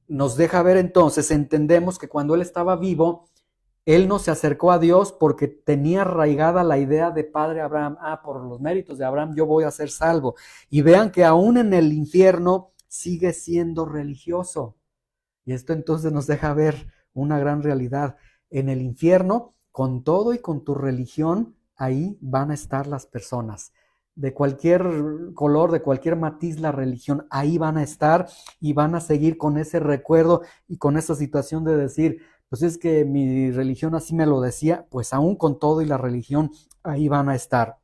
nos deja ver entonces, entendemos que cuando él estaba vivo, Él no se acercó a Dios porque tenía arraigada la idea de padre Abraham. Por los méritos de Abraham yo voy a ser salvo. Y vean que aún en el infierno sigue siendo religioso. Y esto entonces nos deja ver una gran realidad. En el infierno, con todo y con tu religión, ahí van a estar las personas. De cualquier color, de cualquier matiz la religión, ahí van a estar y van a seguir con ese recuerdo y con esa situación de decir, pues es que mi religión así me lo decía, pues aún con todo y la religión, ahí van a estar.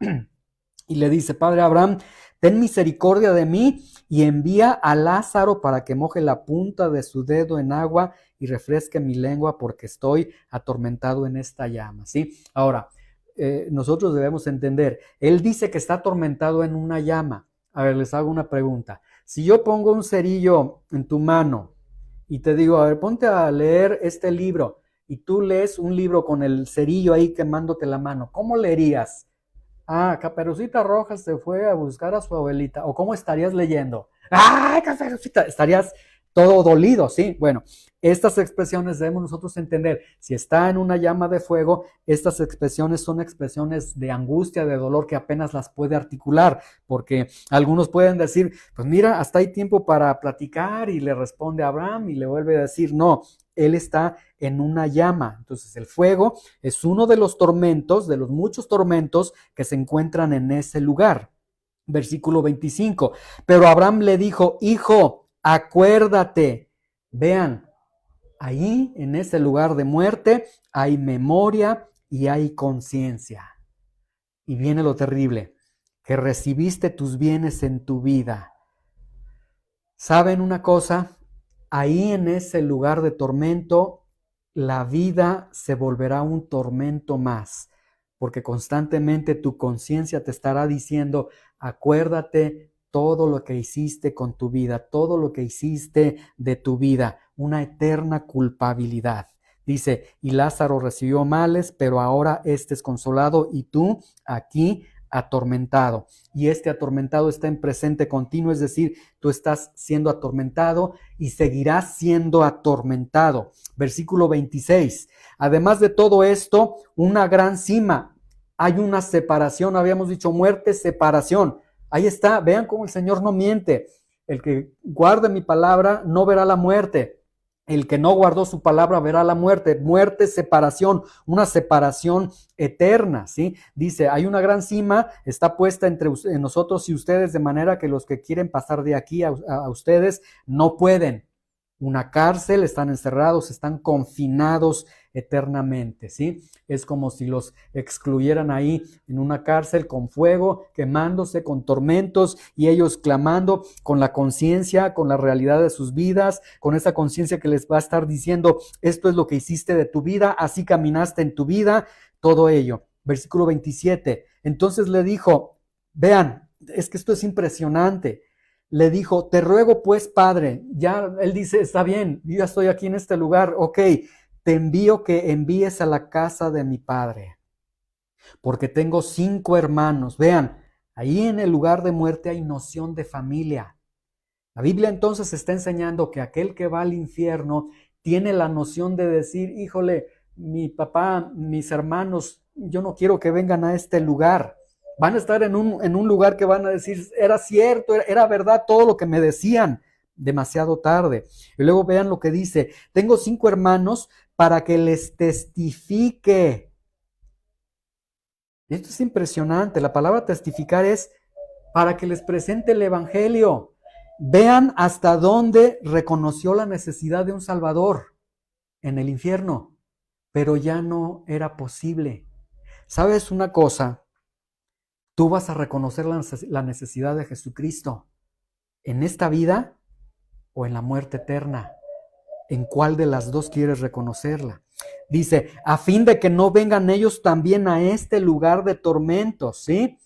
Y le dice, padre Abraham, ten misericordia de mí y envía a Lázaro para que moje la punta de su dedo en agua y refresque mi lengua porque estoy atormentado en esta llama, ¿sí? Ahora, nosotros debemos entender, él dice que está atormentado en una llama. A ver, les hago una pregunta. Si yo pongo un cerillo en tu mano y te digo, a ver, ponte a leer este libro y tú lees un libro con el cerillo ahí quemándote la mano, ¿cómo leerías? Caperucita Roja se fue a buscar a su abuelita. ¿O cómo estarías leyendo? Caperucita! Estarías todo dolido, ¿sí? Bueno, estas expresiones debemos nosotros entender. Si está en una llama de fuego, estas expresiones son expresiones de angustia, de dolor que apenas las puede articular, porque algunos pueden decir, pues mira, hasta hay tiempo para platicar, y le responde a Abraham y le vuelve a decir, no, él está en una llama. Entonces el fuego es uno de los tormentos, de los muchos tormentos que se encuentran en ese lugar. Versículo 25. Pero Abraham le dijo, hijo, acuérdate. Vean, ahí en ese lugar de muerte hay memoria y hay conciencia. Y viene lo terrible, que recibiste tus bienes en tu vida. ¿Saben una cosa? Ahí en ese lugar de tormento, la vida se volverá un tormento más, porque constantemente tu conciencia te estará diciendo, acuérdate todo lo que hiciste con tu vida, todo lo que hiciste de tu vida, una eterna culpabilidad. Dice, y Lázaro recibió males, pero ahora este es consolado y tú aquí atormentado. Y este atormentado está en presente continuo, es decir, tú estás siendo atormentado y seguirás siendo atormentado. Versículo 26. Además de todo esto, una gran cima. Hay una separación, habíamos dicho muerte, separación. Ahí está, vean cómo el Señor no miente. El que guarde mi palabra no verá la muerte. El que no guardó su palabra verá la muerte. Muerte, separación, una separación eterna, ¿sí? Dice, hay una gran cima, está puesta entre nosotros y ustedes, de manera que los que quieren pasar de aquí a ustedes no pueden. Una cárcel, están encerrados, están confinados eternamente, ¿sí? Es como si los excluyeran ahí en una cárcel con fuego, quemándose, con tormentos, y ellos clamando con la conciencia, con la realidad de sus vidas, con esa conciencia que les va a estar diciendo, esto es lo que hiciste de tu vida, así caminaste en tu vida, todo ello. Versículo 27, entonces le dijo, vean, es que esto es impresionante. Le dijo, te ruego pues, padre, ya él dice, está bien, yo ya estoy aquí en este lugar, ok, te envío que envíes a la casa de mi padre, porque tengo 5 hermanos. Vean, ahí en el lugar de muerte hay noción de familia. La Biblia entonces está enseñando que aquel que va al infierno tiene la noción de decir, híjole, mi papá, mis hermanos, yo no quiero que vengan a este lugar. Van a estar en un lugar que van a decir, era cierto, era verdad todo lo que me decían, demasiado tarde. Y luego vean lo que dice, tengo 5 hermanos para que les testifique. Esto es impresionante, la palabra testificar es para que les presente el evangelio. Vean hasta dónde reconoció la necesidad de un Salvador en el infierno, pero ya no era posible. ¿Sabes una cosa? Tú vas a reconocer la necesidad de Jesucristo en esta vida o en la muerte eterna. ¿En cuál de las dos quieres reconocerla? Dice, a fin de que no vengan ellos también a este lugar de tormentos, ¿sí?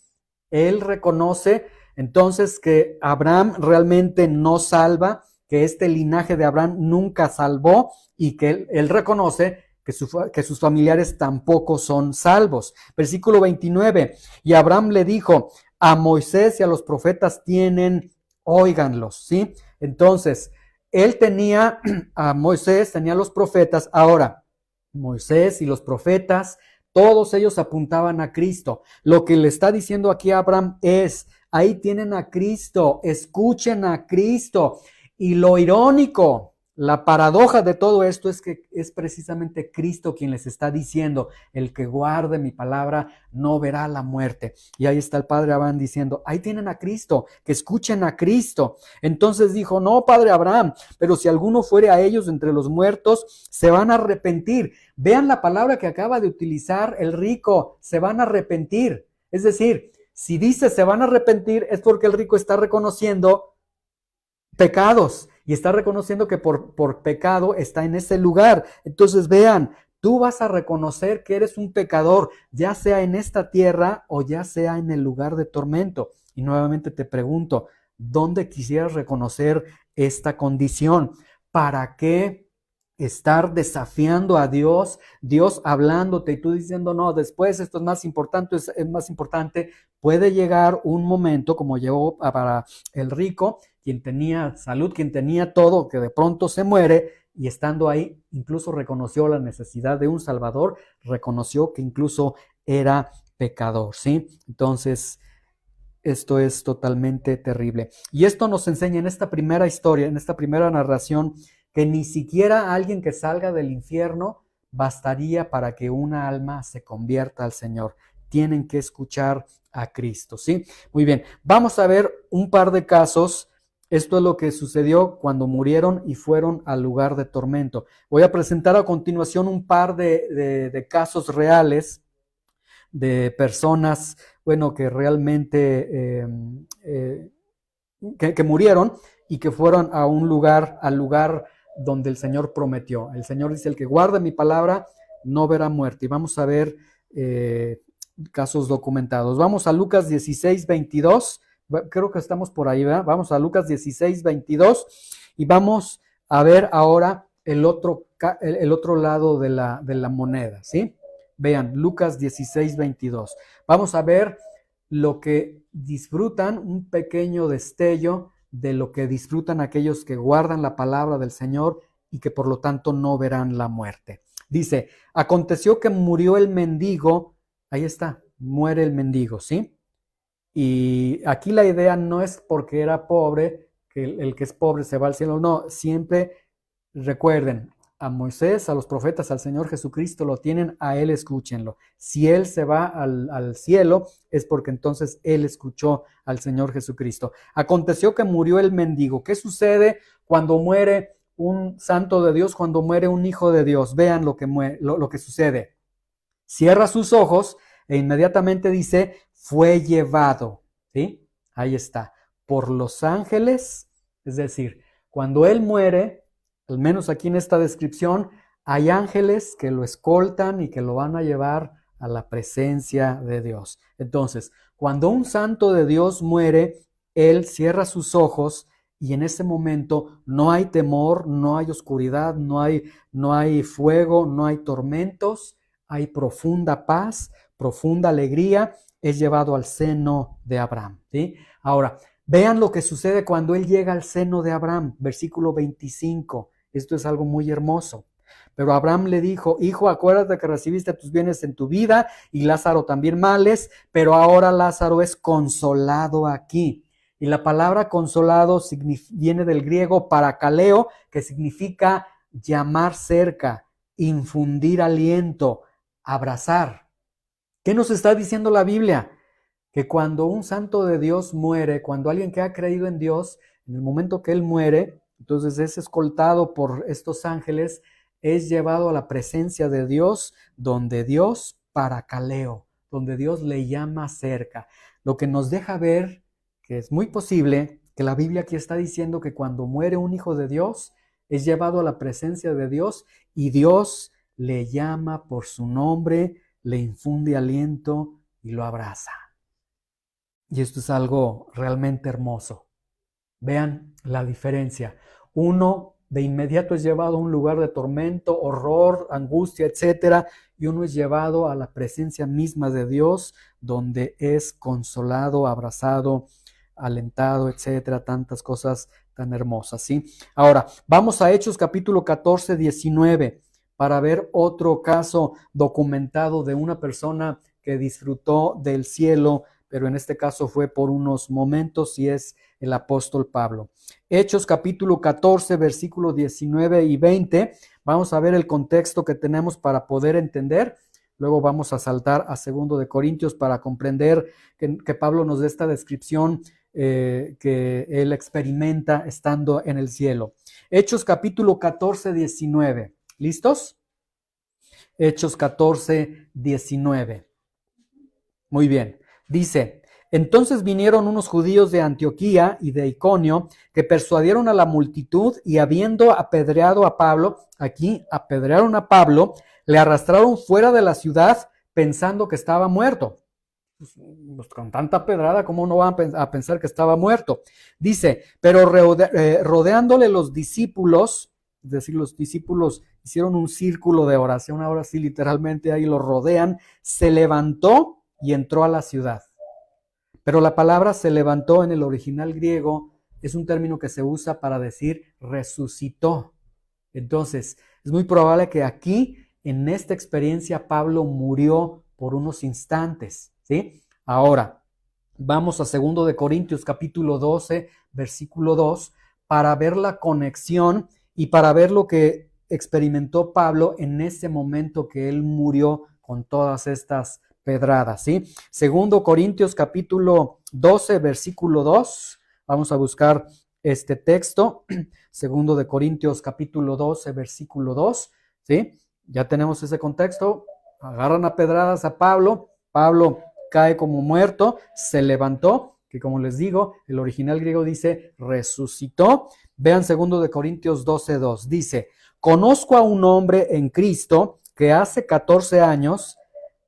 Él reconoce entonces que Abraham realmente no salva, que este linaje de Abraham nunca salvó, y que él reconoce que sus familiares tampoco son salvos. Versículo 29, y Abraham le dijo, a Moisés y a los profetas tienen, óiganlos, ¿sí? Entonces, él tenía a Moisés, tenía a los profetas. Ahora, Moisés y los profetas, todos ellos apuntaban a Cristo. Lo que le está diciendo aquí a Abraham es, ahí tienen a Cristo, escuchen a Cristo. Y lo irónico, la paradoja de todo esto es que es precisamente Cristo quien les está diciendo, el que guarde mi palabra no verá la muerte. Y ahí está el padre Abraham diciendo, ahí tienen a Cristo, que escuchen a Cristo. Entonces dijo, no, padre Abraham, pero si alguno fuere a ellos entre los muertos, se van a arrepentir. Vean la palabra que acaba de utilizar el rico, se van a arrepentir. Es decir, si dice se van a arrepentir, es porque el rico está reconociendo pecados y está reconociendo que por pecado está en ese lugar. Entonces vean, tú vas a reconocer que eres un pecador, ya sea en esta tierra o ya sea en el lugar de tormento. Y nuevamente te pregunto, ¿dónde quisieras reconocer esta condición? ¿Para qué estar desafiando a Dios, Dios hablándote y tú diciendo, no, después esto es más importante? Puede llegar un momento, como llegó para el rico, quien tenía salud, quien tenía todo, que de pronto se muere, y estando ahí incluso reconoció la necesidad de un Salvador, reconoció que incluso era pecador, ¿sí? Entonces, esto es totalmente terrible. Y esto nos enseña en esta primera historia, en esta primera narración, que ni siquiera alguien que salga del infierno bastaría para que una alma se convierta al Señor. Tienen que escuchar a Cristo, ¿sí? Muy bien, vamos a ver un par de casos. Esto es lo que sucedió cuando murieron y fueron al lugar de tormento. Voy a presentar a continuación un par de casos reales de personas, bueno, que realmente que murieron y que fueron a un lugar, al lugar donde el Señor prometió. El Señor dice, el que guarda mi palabra no verá muerte. Y vamos a ver casos documentados. Vamos a Lucas 16:22. Creo que estamos por ahí, ¿verdad? Vamos a Lucas 16:22 y vamos a ver ahora el otro lado de la moneda, ¿sí? Vean, Lucas 16:22. Vamos a ver lo que disfrutan, un pequeño destello de lo que disfrutan aquellos que guardan la palabra del Señor y que por lo tanto no verán la muerte. Dice, aconteció que murió el mendigo, ahí está, muere el mendigo, ¿sí? Y aquí la idea no es porque era pobre, que el que es pobre se va al cielo, no, siempre recuerden, a Moisés, a los profetas, al Señor Jesucristo lo tienen, a Él escúchenlo. Si Él se va al cielo, es porque entonces Él escuchó al Señor Jesucristo. Aconteció que murió el mendigo. ¿Qué sucede cuando muere un santo de Dios, cuando muere un hijo de Dios? Vean lo que sucede. Cierra sus ojos e inmediatamente dice, fue llevado, ¿sí? Ahí está, por los ángeles, es decir, cuando Él muere, al menos aquí en esta descripción, hay ángeles que lo escoltan y que lo van a llevar a la presencia de Dios. Entonces, cuando un santo de Dios muere, Él cierra sus ojos y en ese momento no hay temor, no hay oscuridad, no hay fuego, no hay tormentos, hay profunda paz, profunda alegría, es llevado al seno de Abraham, ¿sí? Ahora, vean lo que sucede cuando él llega al seno de Abraham, versículo 25. Esto es algo muy hermoso. Pero Abraham le dijo, hijo, acuérdate que recibiste tus bienes en tu vida y Lázaro también males, pero ahora Lázaro es consolado aquí. Y la palabra consolado viene del griego parakaleo, que significa llamar cerca, infundir aliento, abrazar. ¿Qué nos está diciendo la Biblia? Que cuando un santo de Dios muere, cuando alguien que ha creído en Dios, en el momento que él muere, entonces es escoltado por estos ángeles, es llevado a la presencia de Dios, donde Dios paracaleo, donde Dios le llama cerca. Lo que nos deja ver que es muy posible que la Biblia aquí está diciendo que cuando muere un hijo de Dios, es llevado a la presencia de Dios y Dios le llama por su nombre, le infunde aliento y lo abraza. Y esto es algo realmente hermoso. Vean la diferencia. Uno de inmediato es llevado a un lugar de tormento, horror, angustia, etcétera, y uno es llevado a la presencia misma de Dios, donde es consolado, abrazado, alentado, etcétera, tantas cosas tan hermosas, ¿sí? Ahora, vamos a Hechos capítulo 14, 19. para ver otro caso documentado de una persona que disfrutó del cielo, pero en este caso fue por unos momentos y es el apóstol Pablo. Hechos capítulo 14, versículos 19 y 20. Vamos a ver el contexto que tenemos para poder entender. Luego vamos a saltar a 2 de Corintios para comprender que Pablo nos dé esta descripción que él experimenta estando en el cielo. Hechos capítulo 14, 19. ¿Listos? Hechos 14, 19. Muy bien. Dice: entonces vinieron unos judíos de Antioquía y de Iconio que persuadieron a la multitud y habiendo apedreado a Pablo, aquí apedrearon a Pablo, le arrastraron fuera de la ciudad pensando que estaba muerto. Pues con tanta pedrada, ¿cómo no van a pensar que estaba muerto? Dice, pero rodeándole los discípulos, es decir, los discípulos hicieron un círculo de oración, ahora sí literalmente ahí lo rodean, se levantó y entró a la ciudad. Pero la palabra se levantó en el original griego es un término que se usa para decir resucitó. Entonces, es muy probable que aquí, en esta experiencia, Pablo murió por unos instantes, ¿sí? Ahora, vamos a 2 de Corintios capítulo 12, versículo 2, para ver la conexión y para ver lo que experimentó Pablo en ese momento que él murió con todas estas pedradas, ¿sí? 2 Corintios capítulo 12, versículo 2, vamos a buscar este texto, 2 de Corintios capítulo 12, versículo 2, ¿sí? Ya tenemos ese contexto, agarran a pedradas a Pablo, Pablo cae como muerto, se levantó, que como les digo, el original griego dice resucitó. Vean 2 de Corintios 12, 2, dice, conozco a un hombre en Cristo que hace 14 años,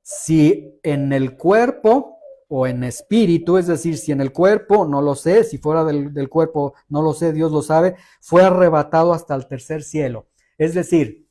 si en el cuerpo o en espíritu, es decir, si en el cuerpo, no lo sé, si fuera del cuerpo, no lo sé, Dios lo sabe, fue arrebatado hasta el tercer cielo. Es decir,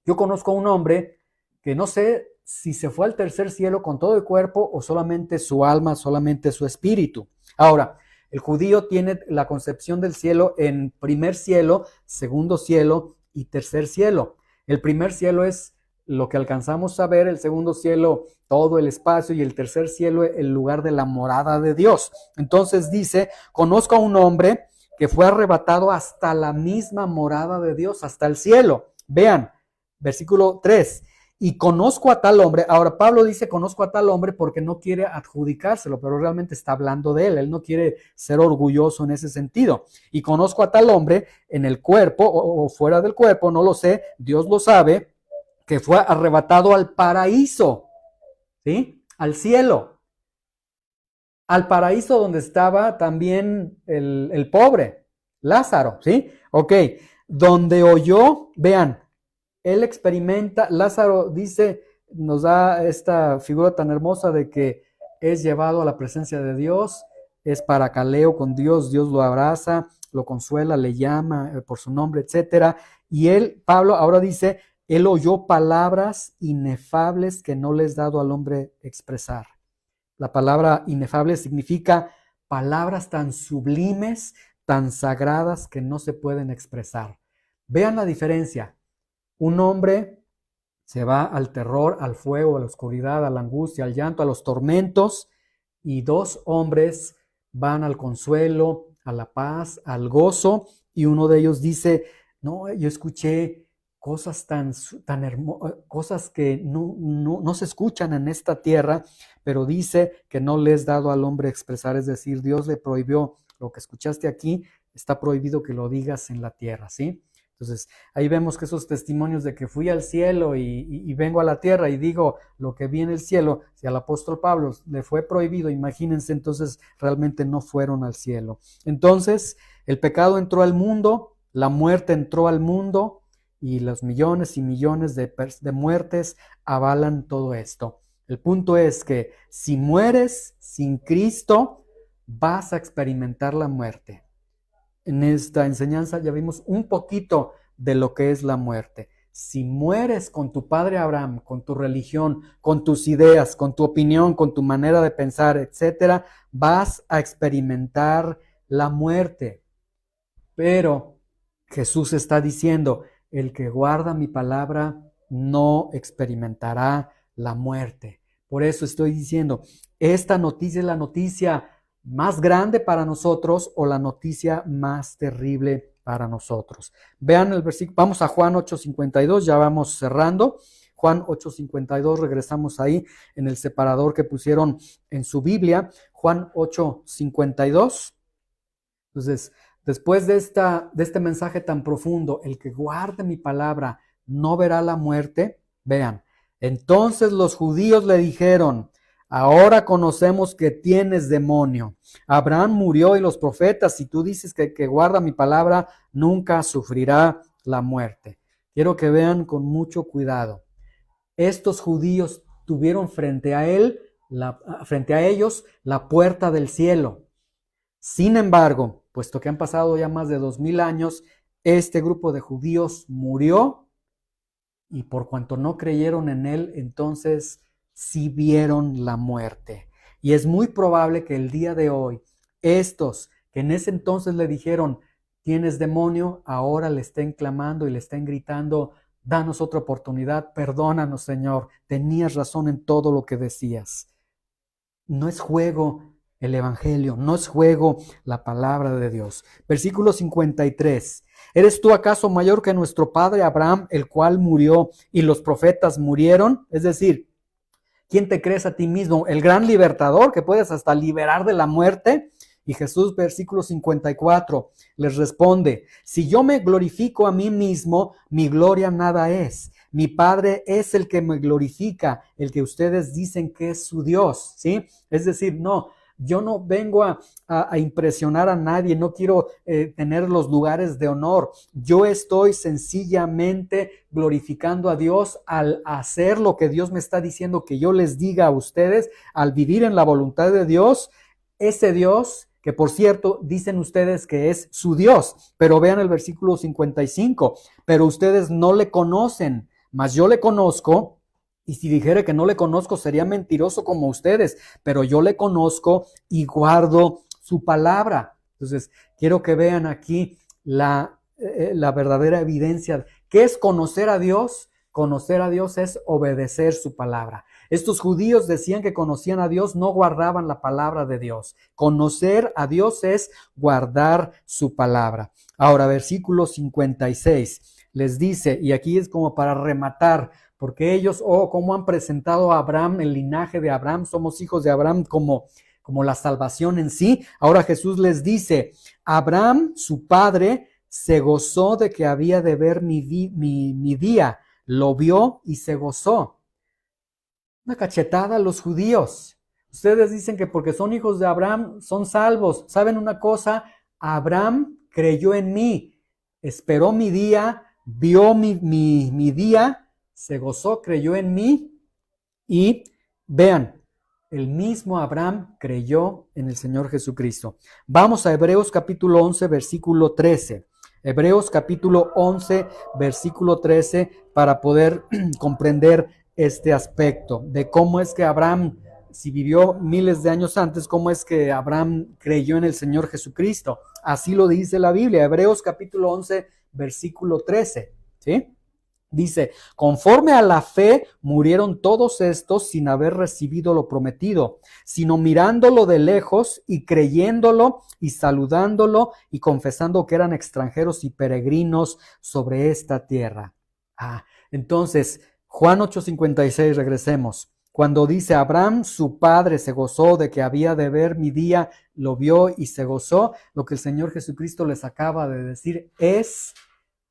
yo conozco a un hombre que no sé si se fue al tercer cielo con todo el cuerpo o solamente su alma, solamente su espíritu. Ahora, el judío tiene la concepción del cielo en primer cielo, segundo cielo y tercer cielo. El primer cielo es lo que alcanzamos a ver, el segundo cielo, todo el espacio, y el tercer cielo, el lugar de la morada de Dios. Entonces dice, conozco a un hombre que fue arrebatado hasta la misma morada de Dios, hasta el cielo. Vean, versículo 3. Y conozco a tal hombre. Ahora Pablo dice conozco a tal hombre porque no quiere adjudicárselo, pero realmente está hablando de él. Él no quiere ser orgulloso en ese sentido. Y conozco a tal hombre en el cuerpo o fuera del cuerpo, no lo sé, Dios lo sabe, que fue arrebatado al paraíso, ¿sí? Al cielo. Al paraíso donde estaba también el pobre, Lázaro, ¿sí? Ok, donde oyó, vean, él experimenta, Lázaro dice, nos da esta figura tan hermosa de que es llevado a la presencia de Dios, es paracaleo con Dios, Dios lo abraza, lo consuela, le llama por su nombre, etcétera. Y él, Pablo, ahora dice, él oyó palabras inefables que no les dado al hombre expresar. La palabra inefable significa palabras tan sublimes, tan sagradas que no se pueden expresar. Vean la diferencia. Un hombre se va al terror, al fuego, a la oscuridad, a la angustia, al llanto, a los tormentos, y dos hombres van al consuelo, a la paz, al gozo, y uno de ellos dice, no, yo escuché cosas tan hermosas, cosas que no se escuchan en esta tierra, pero dice que no le es dado al hombre expresar, es decir, Dios le prohibió lo que escuchaste aquí, está prohibido que lo digas en la tierra, ¿sí? Entonces, ahí vemos que esos testimonios de que fui al cielo y vengo a la tierra y digo lo que vi en el cielo, si al apóstol Pablo le fue prohibido, imagínense, entonces realmente no fueron al cielo. Entonces, el pecado entró al mundo, la muerte entró al mundo y los millones y millones de muertes avalan todo esto. El punto es que si mueres sin Cristo, vas a experimentar la muerte. En esta enseñanza ya vimos un poquito de lo que es la muerte. Si mueres con tu padre Abraham, con tu religión, con tus ideas, con tu opinión, con tu manera de pensar, etcétera, vas a experimentar la muerte. Pero Jesús está diciendo, el que guarda mi palabra no experimentará la muerte. Por eso estoy diciendo, esta noticia es la noticia más grande para nosotros o la noticia más terrible para nosotros. Vean el versículo, vamos a Juan 8:52, ya vamos cerrando. Juan 8:52, regresamos ahí en el separador que pusieron en su Biblia. Juan 8:52. Entonces, después de este mensaje tan profundo, el que guarde mi palabra no verá la muerte. Vean, entonces los judíos le dijeron, ahora conocemos que tienes demonio. Abraham murió y los profetas, si tú dices que guarda mi palabra, nunca sufrirá la muerte. Quiero que vean con mucho cuidado. Estos judíos tuvieron frente a ellos la puerta del cielo. Sin embargo, puesto que han pasado ya más de 2000 años, este grupo de judíos murió y por cuanto no creyeron en él, entonces sí vieron la muerte. Y es muy probable que el día de hoy, estos que en ese entonces le dijeron, tienes demonio, ahora le estén clamando y le estén gritando, danos otra oportunidad, perdónanos, Señor, tenías razón en todo lo que decías. No es juego el evangelio, no es juego la palabra de Dios. Versículo 53. ¿Eres tú acaso mayor que nuestro padre Abraham, el cual murió y los profetas murieron? Es decir, ¿quién te crees a ti mismo? ¿El gran libertador que puedes hasta liberar de la muerte? Y Jesús, versículo 54, les responde, si yo me glorifico a mí mismo, mi gloria nada es. Mi Padre es el que me glorifica, el que ustedes dicen que es su Dios, ¿sí? Es decir, no, yo no vengo a impresionar a nadie, no quiero tener los lugares de honor. Yo estoy sencillamente glorificando a Dios al hacer lo que Dios me está diciendo que yo les diga a ustedes, al vivir en la voluntad de Dios, ese Dios que por cierto dicen ustedes que es su Dios, pero vean el versículo 55, pero ustedes no le conocen, mas yo le conozco, y si dijere que no le conozco sería mentiroso como ustedes, pero yo le conozco y guardo su palabra. Entonces, quiero que vean aquí la verdadera evidencia. ¿Qué es conocer a Dios? Conocer a Dios es obedecer su palabra. Estos judíos decían que conocían a Dios, no guardaban la palabra de Dios. Conocer a Dios es guardar su palabra. Ahora, versículo 56 les dice, y aquí es como para rematar, porque ellos, cómo han presentado a Abraham, el linaje de Abraham, somos hijos de Abraham como la salvación en sí. Ahora Jesús les dice, Abraham, su padre, se gozó de que había de ver mi día, lo vio y se gozó. Una cachetada a los judíos. Ustedes dicen que porque son hijos de Abraham son salvos. ¿Saben una cosa? Abraham creyó en mí, esperó mi día, vio mi día, se gozó, creyó en mí y vean, el mismo Abraham creyó en el Señor Jesucristo. Vamos a Hebreos capítulo 11, versículo 13. Hebreos capítulo 11, versículo 13, para poder comprender este aspecto de cómo es que Abraham, si vivió miles de años antes, cómo es que Abraham creyó en el Señor Jesucristo. Así lo dice la Biblia, Hebreos capítulo 11, versículo 13, ¿sí? Dice, conforme a la fe murieron todos estos sin haber recibido lo prometido, sino mirándolo de lejos y creyéndolo y saludándolo y confesando que eran extranjeros y peregrinos sobre esta tierra. Entonces, Juan 8:56, regresemos. Cuando dice Abraham, su padre se gozó de que había de ver mi día, lo vio y se gozó, lo que el Señor Jesucristo les acaba de decir es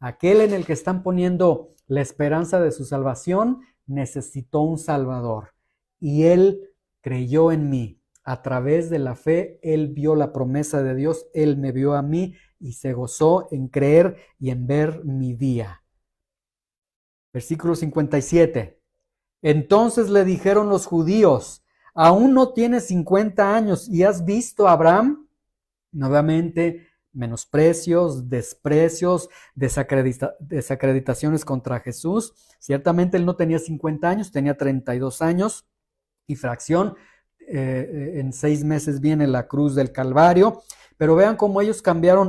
aquel en el que están poniendo la esperanza de su salvación, necesitó un Salvador. Y él creyó en mí. A través de la fe, él vio la promesa de Dios, él me vio a mí y se gozó en creer y en ver mi día. Versículo 57. Entonces le dijeron los judíos, ¿aún no tienes 50 años y has visto a Abraham? Nuevamente, menosprecios, desprecios, desacreditaciones contra Jesús. Ciertamente él no tenía 50 años, tenía 32 años y fracción. En 6 meses viene la cruz del Calvario. Pero vean cómo ellos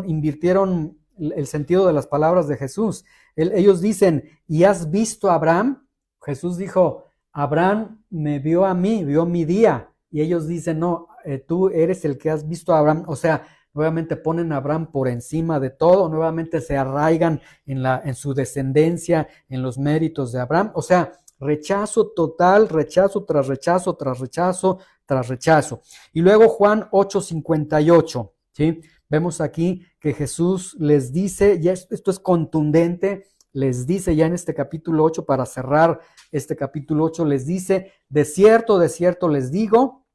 invirtieron el sentido de las palabras de Jesús. Ellos dicen, ¿y has visto a Abraham? Jesús dijo, Abraham me vio a mí, vio mi día. Y ellos dicen, no, tú eres el que has visto a Abraham. O sea, nuevamente ponen a Abraham por encima de todo, nuevamente se arraigan en su descendencia, en los méritos de Abraham. O sea, rechazo total, rechazo tras rechazo, tras rechazo, tras rechazo. Y luego Juan 8:58, ¿sí? Vemos aquí que Jesús les dice, ya esto es contundente, les dice ya en este capítulo 8, para cerrar este capítulo 8, les dice, de cierto les digo,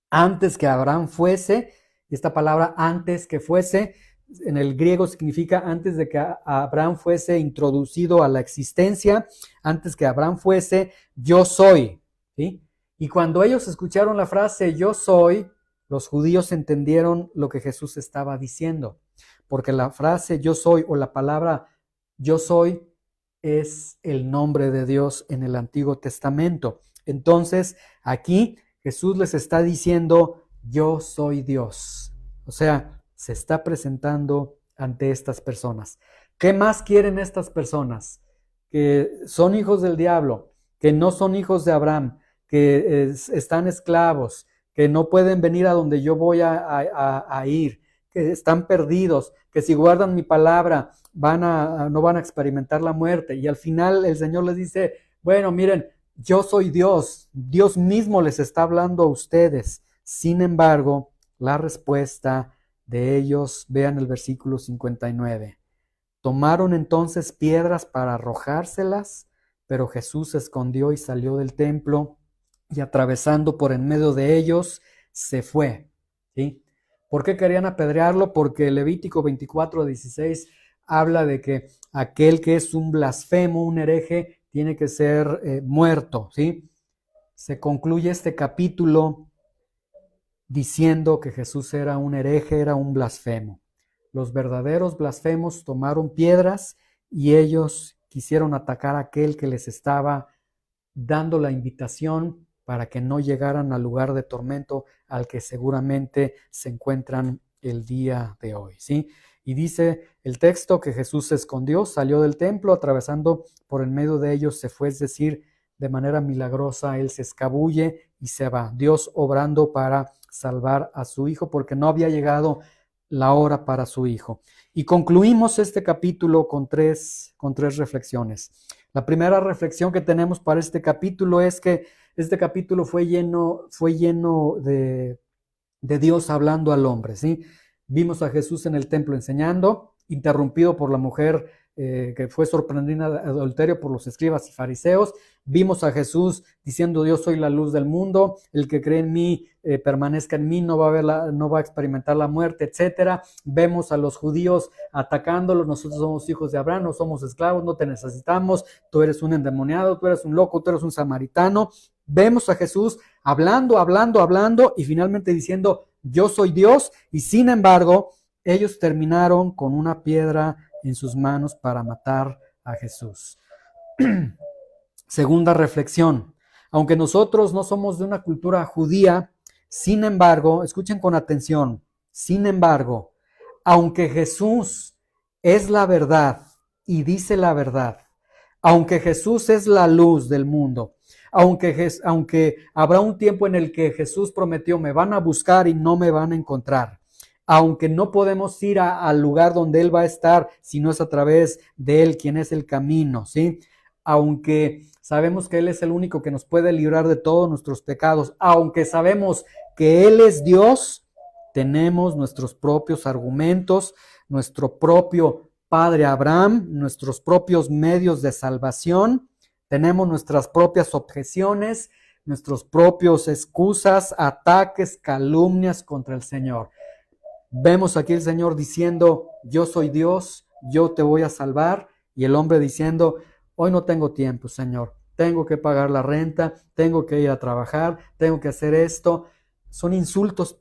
antes que Abraham fuese, esta palabra antes que fuese, en el griego significa antes de que Abraham fuese introducido a la existencia, antes que Abraham fuese, yo soy, ¿sí? Y cuando ellos escucharon la frase yo soy, los judíos entendieron lo que Jesús estaba diciendo, porque la frase yo soy o la palabra yo soy es el nombre de Dios en el Antiguo Testamento. Entonces, aquí Jesús les está diciendo, yo soy Dios. O sea, se está presentando ante estas personas. ¿Qué más quieren estas personas? Que son hijos del diablo, que no son hijos de Abraham, que están esclavos, que no pueden venir a donde yo voy a ir, que están perdidos, que si guardan mi palabra no van a experimentar la muerte. Y al final el Señor les dice, bueno, miren, yo soy Dios, Dios mismo les está hablando a ustedes. Sin embargo, la respuesta de ellos, vean el versículo 59. Tomaron entonces piedras para arrojárselas, pero Jesús se escondió y salió del templo y atravesando por en medio de ellos, se fue. ¿Sí? ¿Por qué querían apedrearlo? Porque Levítico 24:16 habla de que aquel que es un blasfemo, un hereje, tiene que ser muerto, ¿sí? Se concluye este capítulo diciendo que Jesús era un hereje, era un blasfemo. Los verdaderos blasfemos tomaron piedras y ellos quisieron atacar a aquel que les estaba dando la invitación para que no llegaran al lugar de tormento al que seguramente se encuentran el día de hoy, ¿sí? Y dice el texto que Jesús se escondió, salió del templo, atravesando por en medio de ellos se fue, es decir, de manera milagrosa, él se escabulle y se va. Dios obrando para salvar a su hijo porque no había llegado la hora para su hijo. Y concluimos este capítulo con tres reflexiones. La primera reflexión que tenemos para este capítulo es que este capítulo fue lleno de Dios hablando al hombre, ¿sí? Vimos a Jesús en el templo enseñando, interrumpido por la mujer que fue sorprendida de adulterio por los escribas y fariseos. Vimos a Jesús diciendo, yo soy la luz del mundo, el que cree en mí, permanezca en mí, no va a experimentar la muerte, etcétera. Vemos a los judíos atacándolos, nosotros somos hijos de Abraham, no somos esclavos, no te necesitamos, tú eres un endemoniado, tú eres un loco, tú eres un samaritano. Vemos a Jesús hablando y finalmente diciendo, yo soy Dios, y sin embargo, ellos terminaron con una piedra en sus manos para matar a Jesús. Segunda reflexión, aunque nosotros no somos de una cultura judía, sin embargo, escuchen con atención, sin embargo, aunque Jesús es la verdad y dice la verdad, aunque Jesús es la luz del mundo, aunque habrá un tiempo en el que Jesús prometió, me van a buscar y no me van a encontrar, aunque no podemos ir al lugar donde Él va a estar, si no es a través de Él, quien es el camino, ¿sí? Aunque sabemos que Él es el único que nos puede librar de todos nuestros pecados, aunque sabemos que Él es Dios, tenemos nuestros propios argumentos, nuestro propio Padre Abraham, nuestros propios medios de salvación, tenemos nuestras propias objeciones, nuestros propios excusas, ataques, calumnias contra el Señor. Vemos aquí el Señor diciendo, yo soy Dios, yo te voy a salvar, y el hombre diciendo, hoy no tengo tiempo, Señor, tengo que pagar la renta, tengo que ir a trabajar, tengo que hacer esto. Son insultos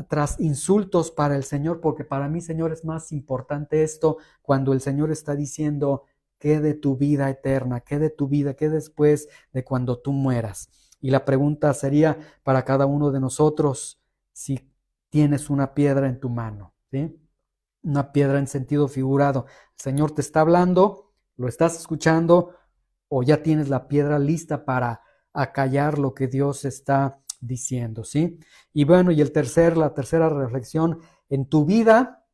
tras insultos para el Señor, porque para mí, Señor, es más importante esto cuando el Señor está diciendo, ¿qué de tu vida eterna? ¿Qué de tu vida? ¿Qué después de cuando tú mueras? Y la pregunta sería para cada uno de nosotros, si tienes una piedra en tu mano, ¿sí? Una piedra en sentido figurado. El Señor te está hablando, lo estás escuchando, o ya tienes la piedra lista para acallar lo que Dios está diciendo, ¿sí? Y bueno, y la tercera reflexión, en tu vida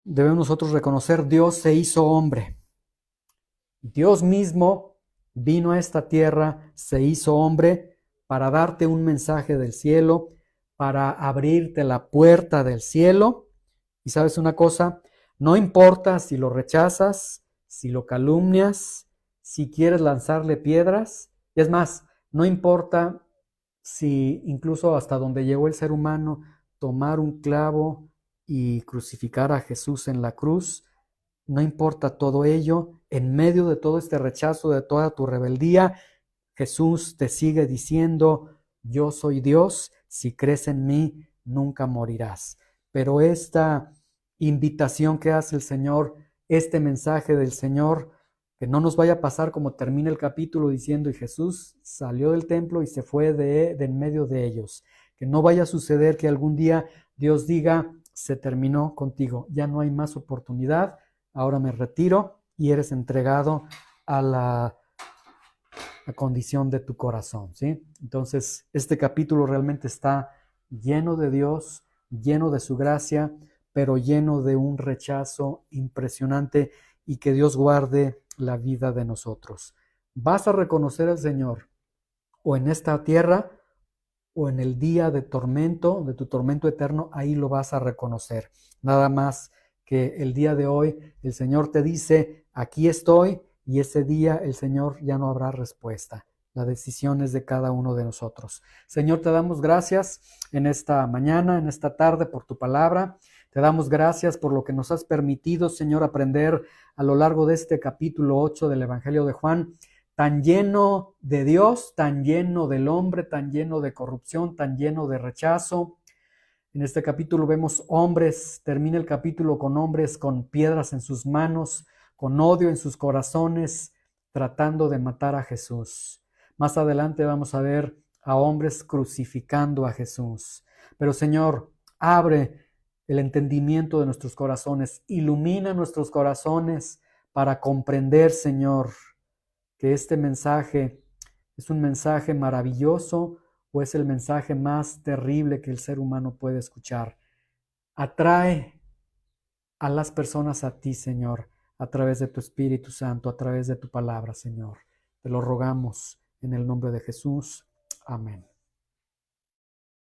debemos nosotros reconocer, Dios se hizo hombre. Dios mismo vino a esta tierra, se hizo hombre para darte un mensaje del cielo, para abrirte la puerta del cielo. Y sabes una cosa, no importa si lo rechazas, si lo calumnias, si quieres lanzarle piedras, y es más, no importa si incluso hasta donde llegó el ser humano, tomar un clavo y crucificar a Jesús en la cruz, no importa todo ello, en medio de todo este rechazo, de toda tu rebeldía, Jesús te sigue diciendo, yo soy Dios, si crees en mí, nunca morirás. Pero esta invitación que hace el Señor, este mensaje del Señor, que no nos vaya a pasar como termina el capítulo diciendo, y Jesús salió del templo y se fue de en medio de ellos. Que no vaya a suceder que algún día Dios diga, se terminó contigo, ya no hay más oportunidad, ahora me retiro y eres entregado a la condición de tu corazón, ¿sí? Entonces, este capítulo realmente está lleno de Dios, lleno de su gracia, pero lleno de un rechazo impresionante, y que Dios guarde la vida de nosotros. Vas a reconocer al Señor o en esta tierra o en el día de tormento, de tu tormento eterno, ahí lo vas a reconocer. Nada más que el día de hoy el Señor te dice, aquí estoy, y ese día el Señor ya no habrá respuesta. La decisión es de cada uno de nosotros. Señor, te damos gracias en esta mañana, en esta tarde, por tu palabra. Te damos gracias por lo que nos has permitido, Señor, aprender a lo largo de este capítulo 8 del Evangelio de Juan, tan lleno de Dios, tan lleno del hombre, tan lleno de corrupción, tan lleno de rechazo. En este capítulo vemos hombres, termina el capítulo con hombres con piedras en sus manos, con odio en sus corazones, tratando de matar a Jesús. Más adelante vamos a ver a hombres crucificando a Jesús. Pero Señor, abre el entendimiento de nuestros corazones, ilumina nuestros corazones para comprender, Señor, que este mensaje es un mensaje maravilloso o es el mensaje más terrible que el ser humano puede escuchar. Atrae a las personas a ti, Señor, a través de tu Espíritu Santo, a través de tu palabra, Señor. Te lo rogamos en el nombre de Jesús. Amén.